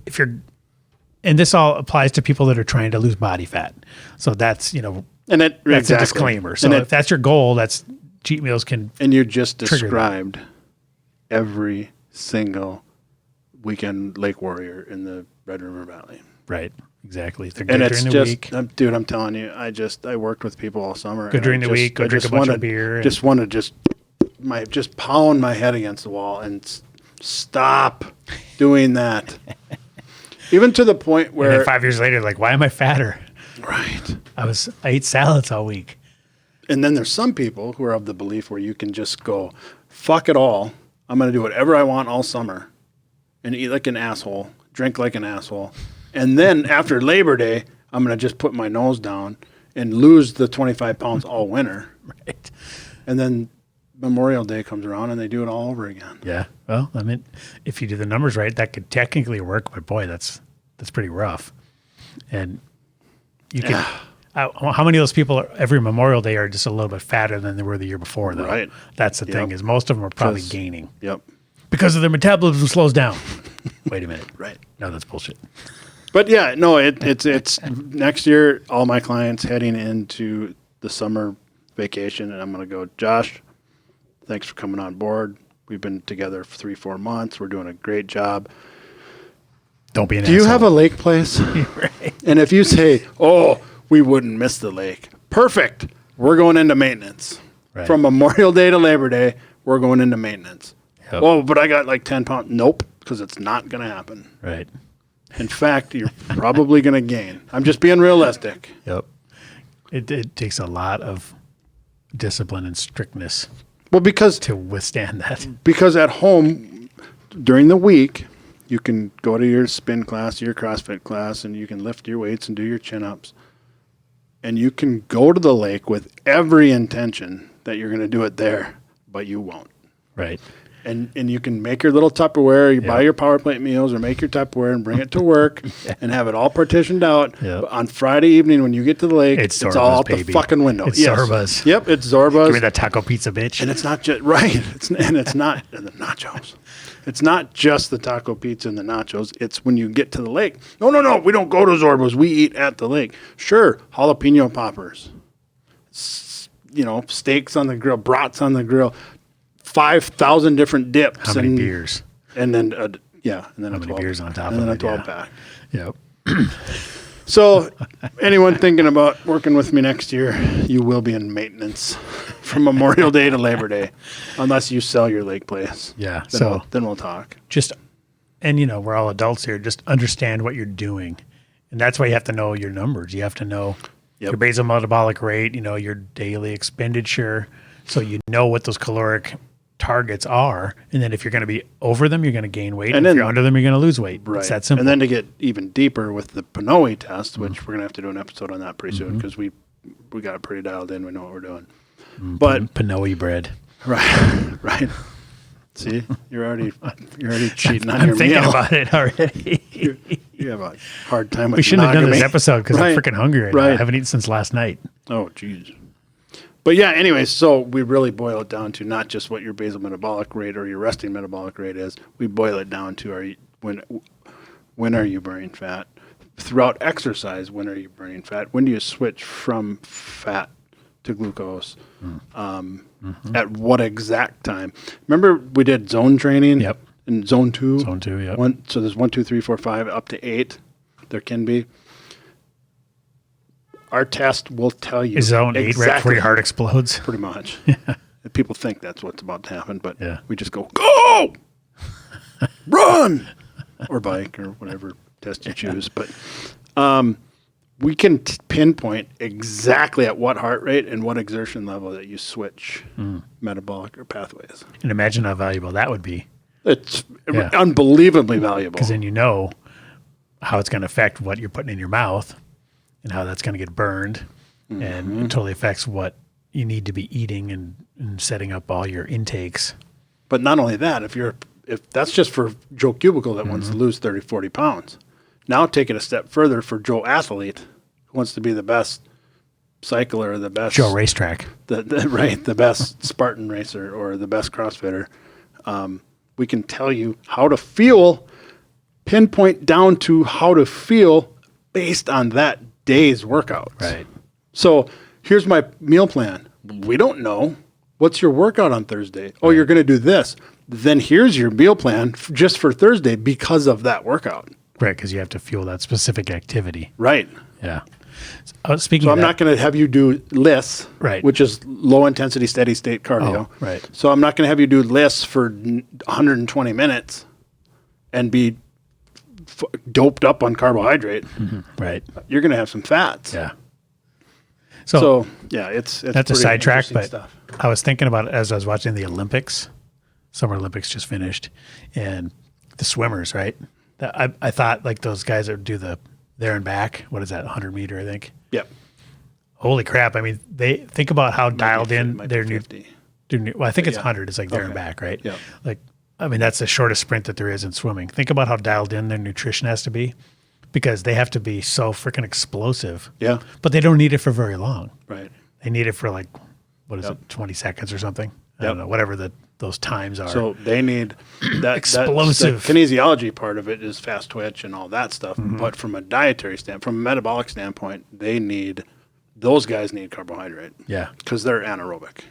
and this all applies to people that are trying to lose body fat. So that's, And that's exactly. a disclaimer. So if that's your goal, that's cheat meals can. And you just trigger described every single weekend lake warrior in the Red River Valley. Right. Exactly. If they're good And it's during the just, week. dude, I'm telling you, I worked with people all summer. Good and during the week, go drink a bunch of beer. Just want to just pound my head against the wall and stop doing that. Even to the point And where then 5 years later, like, why am I fatter? right. I ate salads all week. And then there's some people who are of the belief where you can just go, fuck it all. I'm going to do whatever I want all summer and eat like an asshole, drink like an asshole. And then after Labor Day, I'm going to just put my nose down and lose the 25 pounds all winter. Right. And then Memorial Day comes around and they do it all over again. Yeah. Well, I mean, if you do the numbers right, that could technically work, but boy, that's pretty rough. And you can. How many of those people every Memorial Day are just a little bit fatter than they were the year before, though? Right. That's the thing, is most of them are probably gaining Yep. because of their metabolism slows down. Wait a minute. Right. No, that's bullshit. But yeah, no, it's next year, all my clients heading into the summer vacation, and I'm going to go, Josh, thanks for coming on board. We've been together for 3-4 months. We're doing a great job. Don't be an Do you have a lake place? Right. And if you say, oh, we wouldn't miss the lake, perfect. We're going into maintenance. Right. From Memorial Day to Labor Day, we're going into maintenance. Yep. Oh, but I got like 10 pounds. Nope, because it's not going to happen. Right. In fact, you're probably going to gain. I'm just being realistic. Yep. It takes a lot of discipline and strictness Well, because to withstand that. at home during the week, you can go to your spin class, your CrossFit class, and you can lift your weights and do your chin-ups. And you can go to the lake with every intention that you're going to do it there, but you won't. Right. And you can make your little Tupperware, you buy Yep. your power plate meals, or make your Tupperware and bring it to work and have it all partitioned out. Yep. But on Friday evening when you get to the lake, It's all Zorba's, out baby. the fucking window. It's Yes. Zorba's. Yep, it's Zorba's. Give me that taco pizza, bitch. And it's not just right. It's not and the nachos. It's not just the taco pizza and the nachos. It's when you get to the lake. No. We don't go to Zorba's. We eat at the lake. Sure, jalapeno poppers. Steaks on the grill, brats on the grill, 5,000 different dips. How many beers? And then and then How a many 12, beers on top and of then it, a 12 yeah. pack. Yep. So, anyone thinking about working with me next year, you will be in maintenance from Memorial Day to Labor Day, unless you sell your lake place. Yeah. Then we'll talk. And we're all adults here. Just understand what you're doing. And that's why you have to know your numbers. You have to know your basal metabolic rate, your daily expenditure. So you know what those caloric targets are. And then if you're going to be over them, you're going to gain weight. And if you're under them, you're going to lose weight. Right. It's that simple. And then to get even deeper with the Pinoe test, which we're going to have to do an episode on that pretty soon because we got it pretty dialed in. We know what we're doing. But Pinoe bread. right. See, you're already cheating on I'm your thinking meal. about it already. You have a hard time with We shouldn't have done this monogamy. episode because I'm freaking hungry right now. I Right. haven't eaten since last night. Oh, jeez. But yeah, anyway, so we really boil it down to not just what your basal metabolic rate or your resting metabolic rate is. We boil it down to when are you burning fat? Throughout exercise, when are you burning fat? When do you switch from fat to glucose? At what exact time? Remember we did zone training? Yep. In zone 2? Zone 2, yep. So there's 1, 2, 3, 4, 5, up to 8. There can be. Our test will tell you Is zone 8 right before your heart explodes? pretty much. People think that's what's about to happen, but Yeah. we just go, run, or bike, or whatever test you choose. But we can pinpoint exactly at what heart rate and what exertion level that you switch metabolic or pathways. And imagine how valuable that would be. It's Yeah. unbelievably valuable. Because then you know how it's going to affect what you're putting in your mouth. and how that's going to get burned. And it totally affects what you need to be eating and setting up all your intakes. But not only that, if that's just for Joe Cubicle that wants to lose 30, 40 pounds. Now take it a step further for Joe Athlete who wants to be the best cycler, the best Joe Racetrack. the best Spartan racer or the best CrossFitter. We can tell you how to fuel, pinpoint down to how to feel based on that day's workouts. Right. So here's my meal plan. We don't know. What's your workout on Thursday? Oh, you're going to do this. Then here's your meal plan just for Thursday because of that workout. Right, because you have to fuel that specific activity. Right. Yeah. Speaking So of I'm that, not going to have you do lists, Right. which is low intensity, steady state cardio. Oh, right. So I'm not going to have you do lists for 120 minutes and be doped up on carbohydrate. right. You're going to have some fats. Yeah. So yeah, it's That's a pretty sidetrack, interesting but stuff. I was thinking about it as I was watching the Olympics. Summer Olympics just finished, and the swimmers, right? I thought like those guys that do the there and back. What is that? 100 meter, I think. Yep. Holy crap! I mean, they think about how dialed in their new. 50. Well, I think it's Yeah. 100. It's like there and Okay. back, right? Yeah. Like, I mean, that's the shortest sprint that there is in swimming. Think about how dialed in their nutrition has to be, because they have to be so freaking explosive. Yeah. But they don't need it for very long. Right. They need it for like, what is Yep. it, 20 seconds or something? I Yep. don't know, whatever those times are. So they need that Explosive. The kinesiology part of it is fast twitch and all that stuff. Mm-hmm. But from a dietary standpoint, from a metabolic standpoint, those guys need carbohydrate yeah. because they're anaerobic.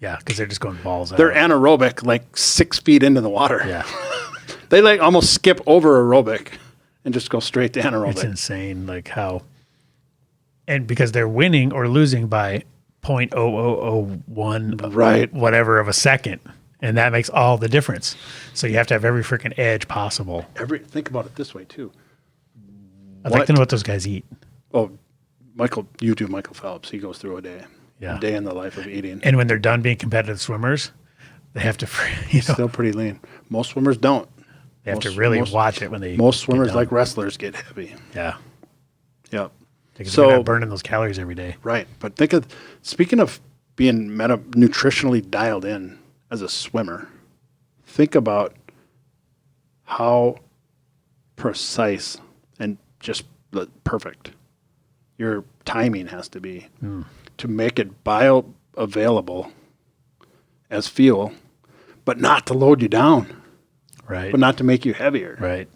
Yeah. Because they're just going balls out. They're anaerobic like 6 feet into the water. Yeah. They like almost skip over aerobic and just go straight to It's anaerobic. insane. Like how, and because they're winning or losing by 0.0001 Right. whatever of a second. And that makes all the difference. So you have to have every freaking edge possible. Think about it this way too. I'd like to know what those guys eat. Oh, you do Michael Phelps. He goes through a day. Yeah. A day in the life of eating. And when they're done being competitive swimmers, they have to, Still pretty lean. Most swimmers don't. they have to really watch it when they. Most get swimmers, done. like wrestlers, get heavy. Yeah. Yep. Because So- they're not burning those calories every day. Right. But speaking of being nutritionally dialed in as a swimmer, think about how precise and just perfect your timing has to be to make it bioavailable as fuel, but not to load you down, Right. but not to make you heavier. Right.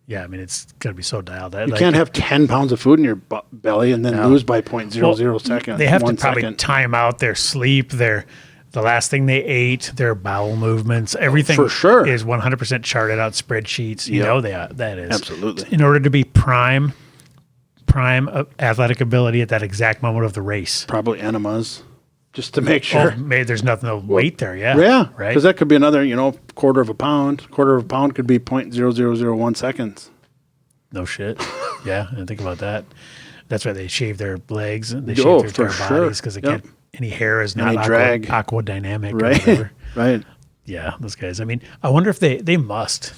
Yeah. I mean, it's got to be so dialed. You can't have 10 pounds of food in your belly and then No. lose by 0.00 seconds. They have to 1 probably second. time out their sleep, the last thing they ate, their bowel movements, everything For sure. is 100% charted out spreadsheets. You Yep. know that is. Absolutely. In order to be prime athletic ability at that exact moment of the race. Probably enemas, just to make sure. Oh, maybe there's nothing no weight there. Yeah. Yeah, Right. Because that could be another, quarter of a pound. Quarter of a pound could be 0.0001 seconds. No shit. Yeah. And think about that. That's why they shave their legs and they Oh, shave their entire for sure. bodies because they Yep. can't. Any hair is not Any drag. aqua dynamic. Or Right. whatever. Right. Yeah, those guys. I mean, I wonder if they must.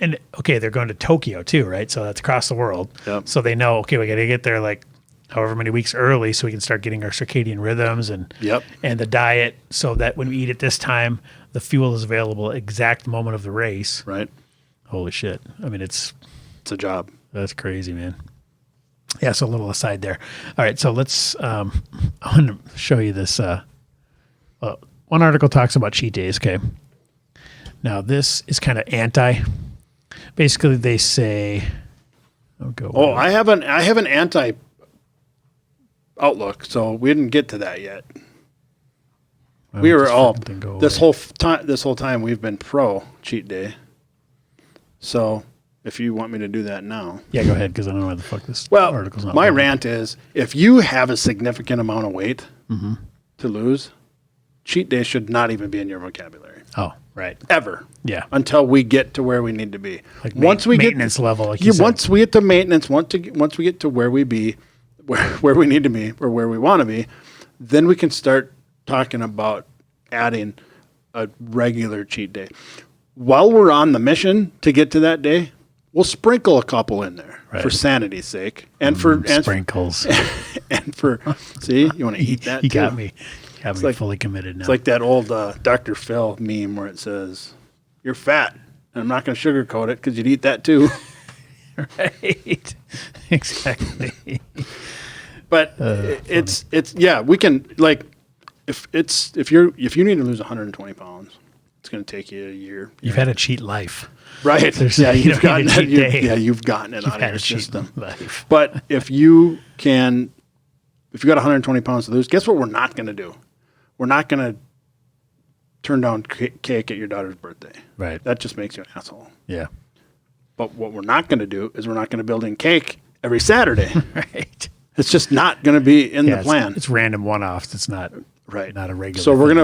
And okay, they're going to Tokyo too, right? So that's across the world. Yep. So they know, okay, we got to get there like however many weeks early so we can start getting our circadian rhythms and Yep. and the diet so that when we eat at this time, the fuel is available exact moment of the race. Right. Holy shit. I mean, that's job. crazy, man. Yeah, so a little aside there. All right, so let's I want to show you this one article talks about cheat days, okay? Now, this is kind of anti. Basically, they say I have an anti outlook, so we didn't get to that yet. We were all this whole time we've been pro cheat day. So, if you want me to do that now. Yeah, go ahead, because I don't know why the fuck this Well, article's not my working. rant is if you have a significant amount of weight to lose, cheat day should not even be in your vocabulary. Oh, right. Ever. Yeah. Until we get to where we need to be. Like once we maintenance get level, like you said. once we get to maintenance, once we get to where we need to be or where we want to be, then we can start talking about adding a regular cheat day. While we're on the mission to get to that day, we'll sprinkle a couple in there for sanity's sake, and for sprinkles. And for see, you want to eat that? You too. got me. You got me like- fully committed now. It's like that old Dr. Phil meme where it says, "You're fat," and I'm not going to sugarcoat it because you'd eat that too. right. Exactly. But it's we can like if you need to lose 120 pounds, it's going to take you a year. You've had a cheat life. Right. There's- Yeah, you you've don't gotten need a it. cheat day. You've gotten it You've out of had your a cheat system. life. But if you got 120 pounds to lose, guess what we're not going to do? We're not going to turn down cake at your daughter's birthday. Right. That just makes you an asshole. Yeah. But what we're not going to do is we're not going to build in cake every Saturday. Right. It's just not going to be in the plan. It's random one-offs. It's not right. Not a regular. So we're thing.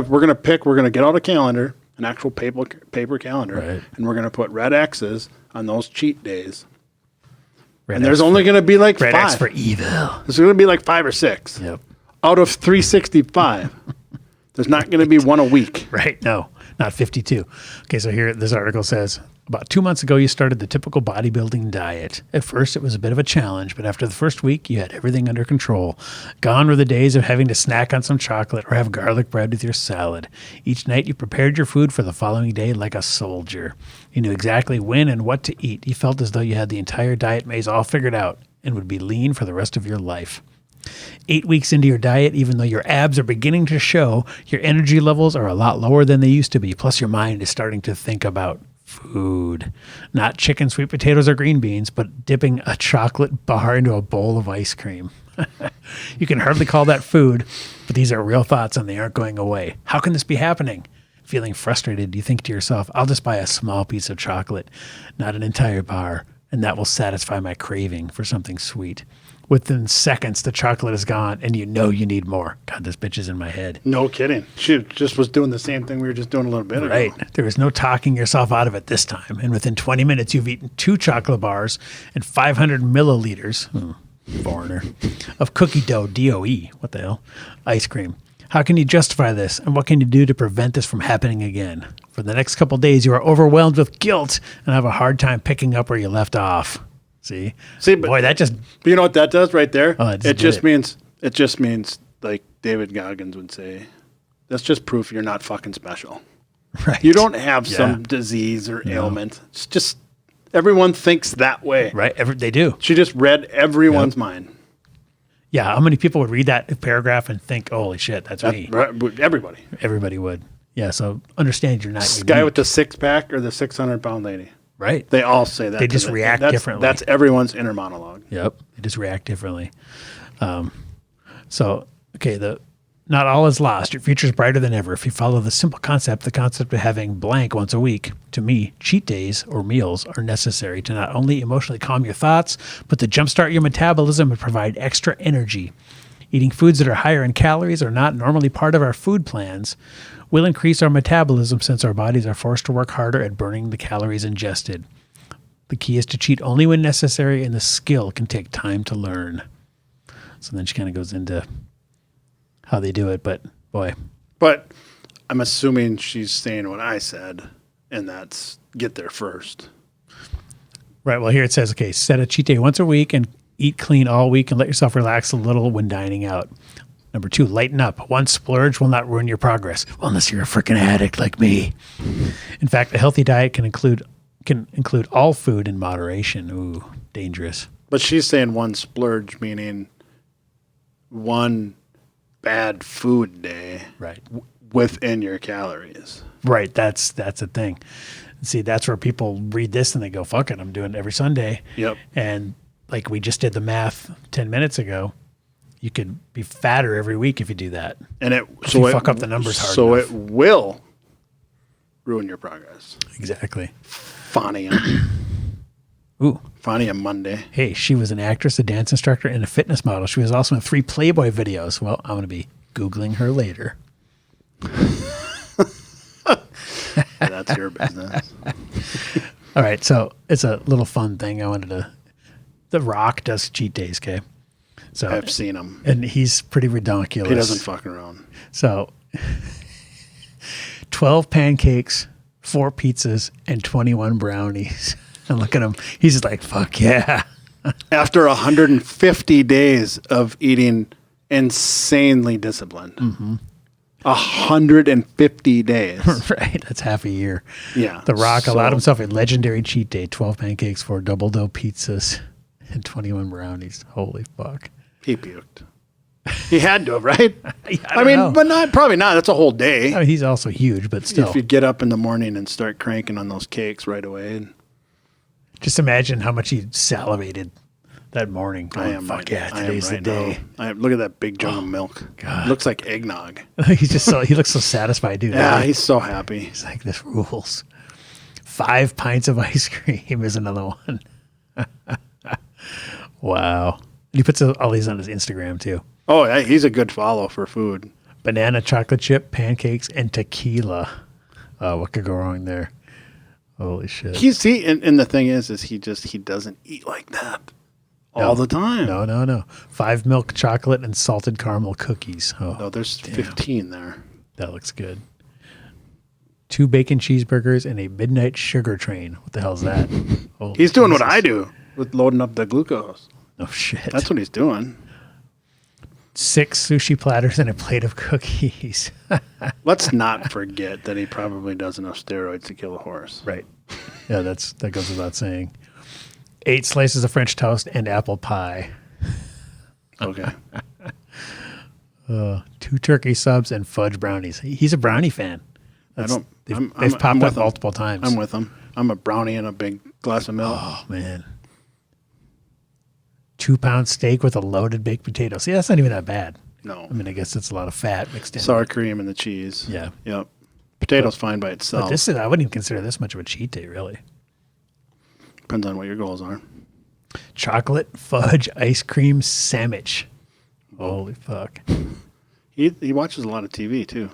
gonna get out a calendar, an actual paper calendar, Right. and we're gonna put red X's on those cheat days. Red And there's X only for- going to be like Red 5. X for evil. There's going to be like 5 or 6 Yep. out of 365. There's not going to be one a week. Right. No, not 52. Okay. So here, this article says, about 2 months ago, you started the typical bodybuilding diet. At first, it was a bit of a challenge, but after the first week, you had everything under control. Gone were the days of having to snack on some chocolate or have garlic bread with your salad. Each night, you prepared your food for the following day like a soldier. You knew exactly when and what to eat. You felt as though you had the entire diet maze all figured out and would be lean for the rest of your life. 8 weeks into your diet, even though your abs are beginning to show, your energy levels are a lot lower than they used to be. Plus, your mind is starting to think about food. Not chicken, sweet potatoes, or green beans, but dipping a chocolate bar into a bowl of ice cream. You can hardly call that food, but these are real thoughts and they aren't going away. How can this be happening? Feeling frustrated, you think to yourself, I'll just buy a small piece of chocolate, not an entire bar, and that will satisfy my craving for something sweet. Within seconds, the chocolate is gone, and you know you need more. God, this bitch is in my head. No kidding. She just was doing the same thing we were just doing a little bit ago. Right. There is no talking yourself out of it this time. And within 20 minutes, you've eaten 2 chocolate bars and 500 milliliters, foreigner, of cookie dough, DOE, what the hell, ice cream. How can you justify this? And what can you do to prevent this from happening again? For the next couple of days, you are overwhelmed with guilt and have a hard time picking up where you left off. See, but boy, that just But you know what that does right there? Oh, it it just just means like David Goggins would say, that's just proof you're not fucking special. right. You don't have Yeah. some disease or ailment. It's just everyone thinks that way. right. They do. She just read everyone's mind. Yeah. How many people would read that paragraph and think, "Holy shit, that's me"? Right, everybody. Everybody would. Yeah. So understand you're not This unique. guy with the 6-pack or the 600-pound lady. right. They all say that. They to just me. react That's- differently. That's everyone's inner monologue. Yep. They just react differently. Okay, not all is lost. Your future is brighter than ever if you follow the simple concept, the concept of having blank once a week. To me, cheat days or meals are necessary to not only emotionally calm your thoughts, but to jumpstart your metabolism and provide extra energy. Eating foods that are higher in calories or not normally part of our food plans will increase our metabolism since our bodies are forced to work harder at burning the calories ingested. The key is to cheat only when necessary, and the skill can take time to learn. So then she kind of goes into how they do it, but boy, But I'm assuming she's saying what I said, and that's get there first. right. Well, here it says, okay, set a cheat day once a week and eat clean all week and let yourself relax a little when dining out. Number 2, lighten up. One splurge will not ruin your progress. Well, unless you're a freaking addict like me. In fact, a healthy diet can include all food in moderation. Ooh, dangerous. But she's saying one splurge, meaning one bad food day Right. within your calories. Right. That's a thing. See, that's where people read this and they go, fuck it, I'm doing it every Sunday. Yep. And like we just did the math 10 minutes ago, you could be fatter every week if you do that. And you fuck up the numbers hard so enough. it will ruin your progress. Exactly. Fania. Ooh. Fania Monday. Hey, she was an actress, a dance instructor, and a fitness model. She was also in 3 Playboy videos. Well, I'm going to be Googling her later. That's your business. All right. So it's a little fun thing I wanted to. The Rock does cheat days, okay? So I've seen him. and he's pretty ridiculous. He doesn't fuck around. So 12 pancakes, 4 pizzas, and 21 brownies. And look at him. He's just like, fuck yeah. After 150 days of eating insanely disciplined. 150 days. Right. That's half a year. Yeah. The Rock so- allowed himself a legendary cheat day, 12 pancakes, 4 double dough pizzas, and 21 brownies. Holy fuck. He puked. He had to have, right? I don't know. but not probably not. That's a whole day. I mean, he's also huge, but still. If you get up in the morning and start cranking on those cakes right away. And Just imagine how much he salivated that morning. I Going, am fuck right, yeah, I am today's right the day. now. Look at that big jug of milk. God. Looks like eggnog. He's just he looks so satisfied, dude. Yeah, he's so happy. He's like, this rules. 5 pints of ice cream is another one. Wow. And he puts all these on his Instagram too. Oh, yeah, he's a good follow for food. Banana chocolate chip, pancakes, and tequila. Oh, what could go wrong there? Holy shit. And the thing is he doesn't eat like that all the time. No. 5 milk chocolate and salted caramel cookies. Oh, No, there's 15 there. that looks good. 2 bacon cheeseburgers and a midnight sugar train. What the hell's that? Holy He's doing what Jesus. I do with loading up the glucose. Oh, shit. That's what he's doing. 6 sushi platters and a plate of cookies. Let's not forget that he probably does enough steroids to kill a horse. Right. Yeah, that goes without saying. 8 slices of French toast and apple pie. Okay. 2 turkey subs and fudge brownies. He's a brownie fan. They've popped up multiple times. I'm with him. I'm a brownie and a big glass of milk. Oh, man. 2-pound steak with a loaded baked potato. See, that's not even that bad. No. I mean, I guess it's a lot of fat mixed in. Sour cream and the cheese. Yeah. Yep. Potatoes fine by But itself. I wouldn't even consider this much of a cheat day, really. Depends on what your goals are. Chocolate fudge ice cream sandwich. Holy fuck. He watches a lot of TV too.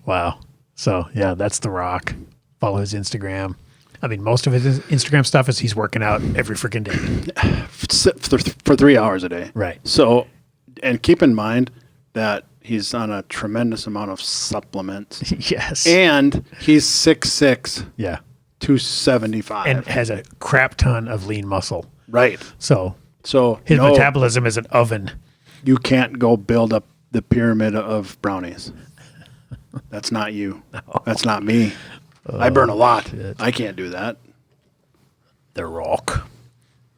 Wow. So, yeah, that's The Rock. Follow his Instagram. I mean, most of his Instagram stuff is he's working out every freaking day. For 3 hours a day. Right. So, and keep in mind that he's on a tremendous amount of supplements. Yes. And he's 6'6", Yeah. 275. And has a crap ton of lean muscle. Right. So So his no, metabolism is an oven. you can't go build up the pyramid of brownies. That's not you. That's not me. I burn a lot. shit. I can't do that. The Rock.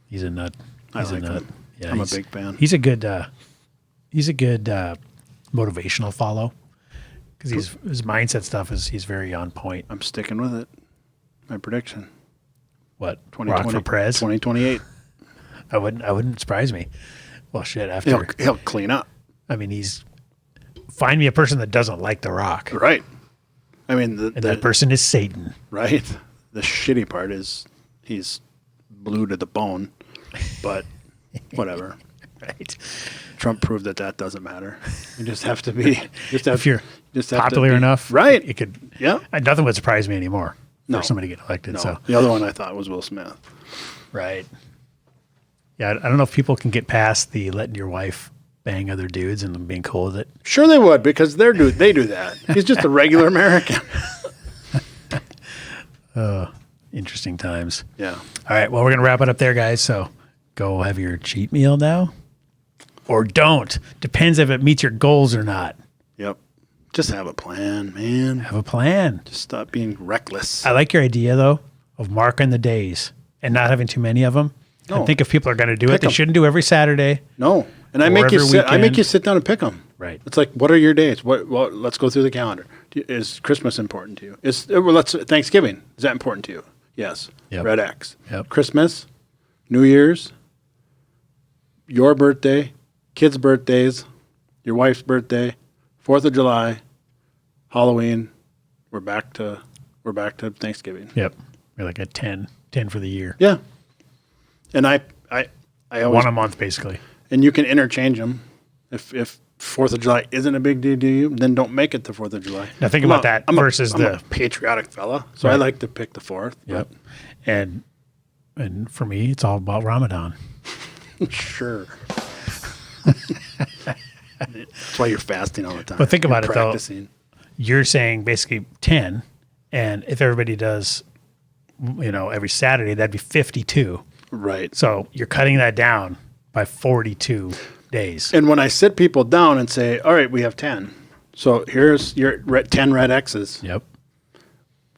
He's a nut. I He's like a nut. him. Yeah, I'm a he's- big fan. He's a good motivational follow because his mindset stuff he's very on point. I'm sticking with it. My prediction. What? Rock for Prez? 2028. I wouldn't surprise me. Well, shit. After He'll clean up. I mean, find me a person that doesn't like The Rock, Right. I mean, and that person is Satan. right. The shitty part is he's blue to the bone, but whatever. Right. Trump proved that doesn't matter. You just have to be. If you're just have to popular be- enough, right? It could. Yeah. Nothing would surprise me anymore. No. For somebody to get elected. No, So the other one I thought was Will Smith. right. Yeah, I don't know if people can get past the letting your wife bang other dudes and them being cool with it. Sure, they would because they do that. He's just a regular American. Interesting times. Yeah. All right. Well, we're going to wrap it up there, guys. So go have your cheat meal now or don't. Depends if it meets your goals or not. Yep. Just have a plan, man. Have a plan. Just stop being reckless. I like your idea, though, of marking the days and not having too many of them. I No. think if people are going to do it, Pick they 'em. shouldn't do every Saturday. No, and I Or make you every sit. I make weekend. you sit down and pick them. Right. It's like, what are your days? Well, let's go through the calendar. Is Christmas important to you? Let's Thanksgiving. Is that important to you? Yes. Yep. Red X. Yep. Christmas, New Year's, your birthday, kids' birthdays, your wife's birthday, 4th of July, Halloween. We're back to Thanksgiving. Yep. You're like at 10 for the year. Yeah. And I always One a month, basically. and you can interchange them. If 4th of July isn't a big deal to you, then don't make it the 4th of July. Now think about that versus I'm the- a patriotic fella, so I Right. like to pick the 4th. Yep. And for me, it's all about Ramadan. Sure. That's why you're fasting all the time. But think about You're it, though. practicing. You're saying basically 10, and if everybody does every Saturday, that'd be 52. Right. So you're cutting that down by 42 days. And when I sit people down and say, all right, we have 10. So here's your 10 red X's. Yep.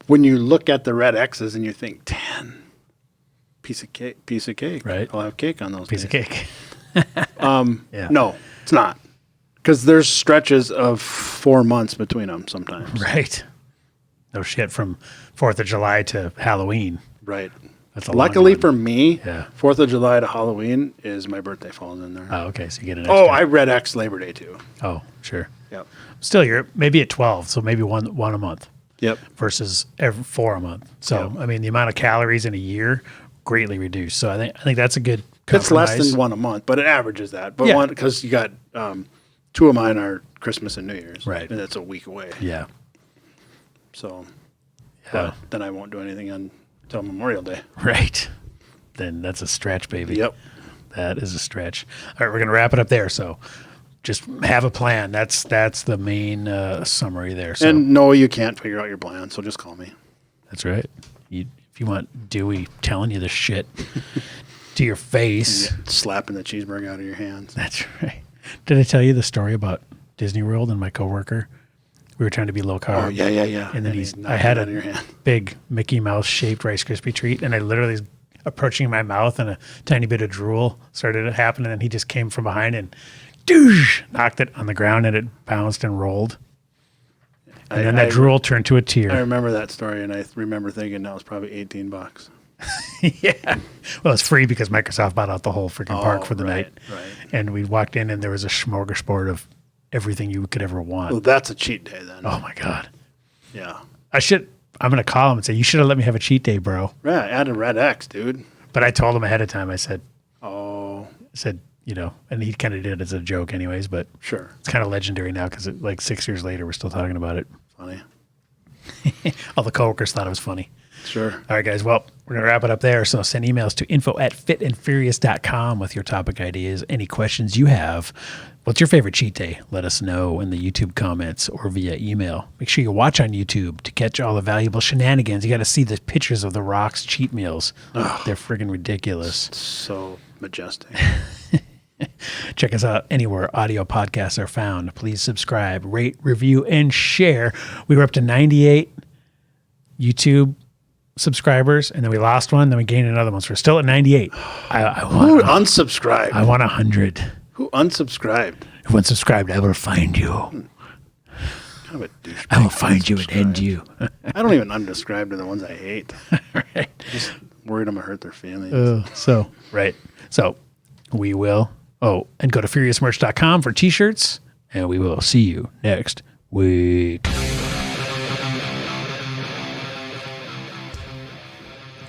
When you look at the red X's and you think 10, piece of cake. Right. I'll have cake on those Piece of days. cake. Yeah. No, it's not. Because there's stretches of 4 months between them sometimes. Right. No shit, from 4th of July to Halloween. Right. That's a long Luckily one. for me, Yeah. 4th of July to Halloween is my birthday falls in there. Oh, okay. So you get an Oh, extra. I red X Labor Day too. Oh, sure. Yep. Still, you're maybe at 12, so maybe one a month Yep. versus every 4 a month. So, Yep. I mean, the amount of calories in a year greatly reduced. So I think that's a good It's compromise. less than one a month, but it averages that. But Yeah. one, because you got 2 of mine are Christmas and New Year's. Right. And it's a week away. Yeah. So, Yeah. but then I won't do anything until Memorial Day. Right. Then that's a stretch, baby. Yep. That is a stretch. All right, we're going to wrap it up there. So just have a plan. That's the main summary there. So And no, you can't figure out your plan, so just call me. that's right. If you want Dewey telling you the shit to your face, Yeah, slapping the cheeseburger out of your hands. that's right. Did I tell you the story about Disney World and my coworker? We were trying to be low carb. Oh, yeah. And then he's I had out of your a hand. big Mickey Mouse shaped Rice Krispie treat, and I literally was approaching my mouth, and a tiny bit of drool started to happen, and then he just came from behind and doosh, knocked it on the ground, and it bounced and rolled. And then that drool turned to a tear. I remember that story, and I remember thinking that was probably $18. Yeah. Well, it's free because Microsoft bought out the whole freaking park for the right, night. right. And we walked in, and there was a smorgasbord of everything you could ever want. Well, that's a cheat day then. Oh my God. Yeah. I'm going to call him and say, you should have let me have a cheat day, bro. Yeah, add a red X, dude. But I told him ahead of time. I said, Oh, and he kind of did it as a joke anyways, but sure. it's kind of legendary now because like 6 years later, we're still talking about it. Funny. All the coworkers thought it was funny. Sure. All right, guys. Well, we're going to wrap it up there. So send emails to info@fitandfurious.com with your topic ideas, any questions you have. What's your favorite cheat day? Let us know in the YouTube comments or via email. Make sure you watch on YouTube to catch all the valuable shenanigans. You got to see the pictures of the Rock's cheat meals. They're friggin' ridiculous. So majestic. Check us out anywhere audio podcasts are found. Please subscribe, rate, review, and share. We were up to 98 YouTube subscribers, and then we lost one, then we gained another one. So we're still at 98. Who unsubscribed? I want 100. Who unsubscribed? If you unsubscribed, I will find you. Kind of a douchebag. I will find you and end you. I don't even unsubscribe to the ones I hate. Right. Just worried I'm going to hurt their feelings. Right. So we will. Oh, and go to furiousmerch.com for t-shirts, and we will see you next week.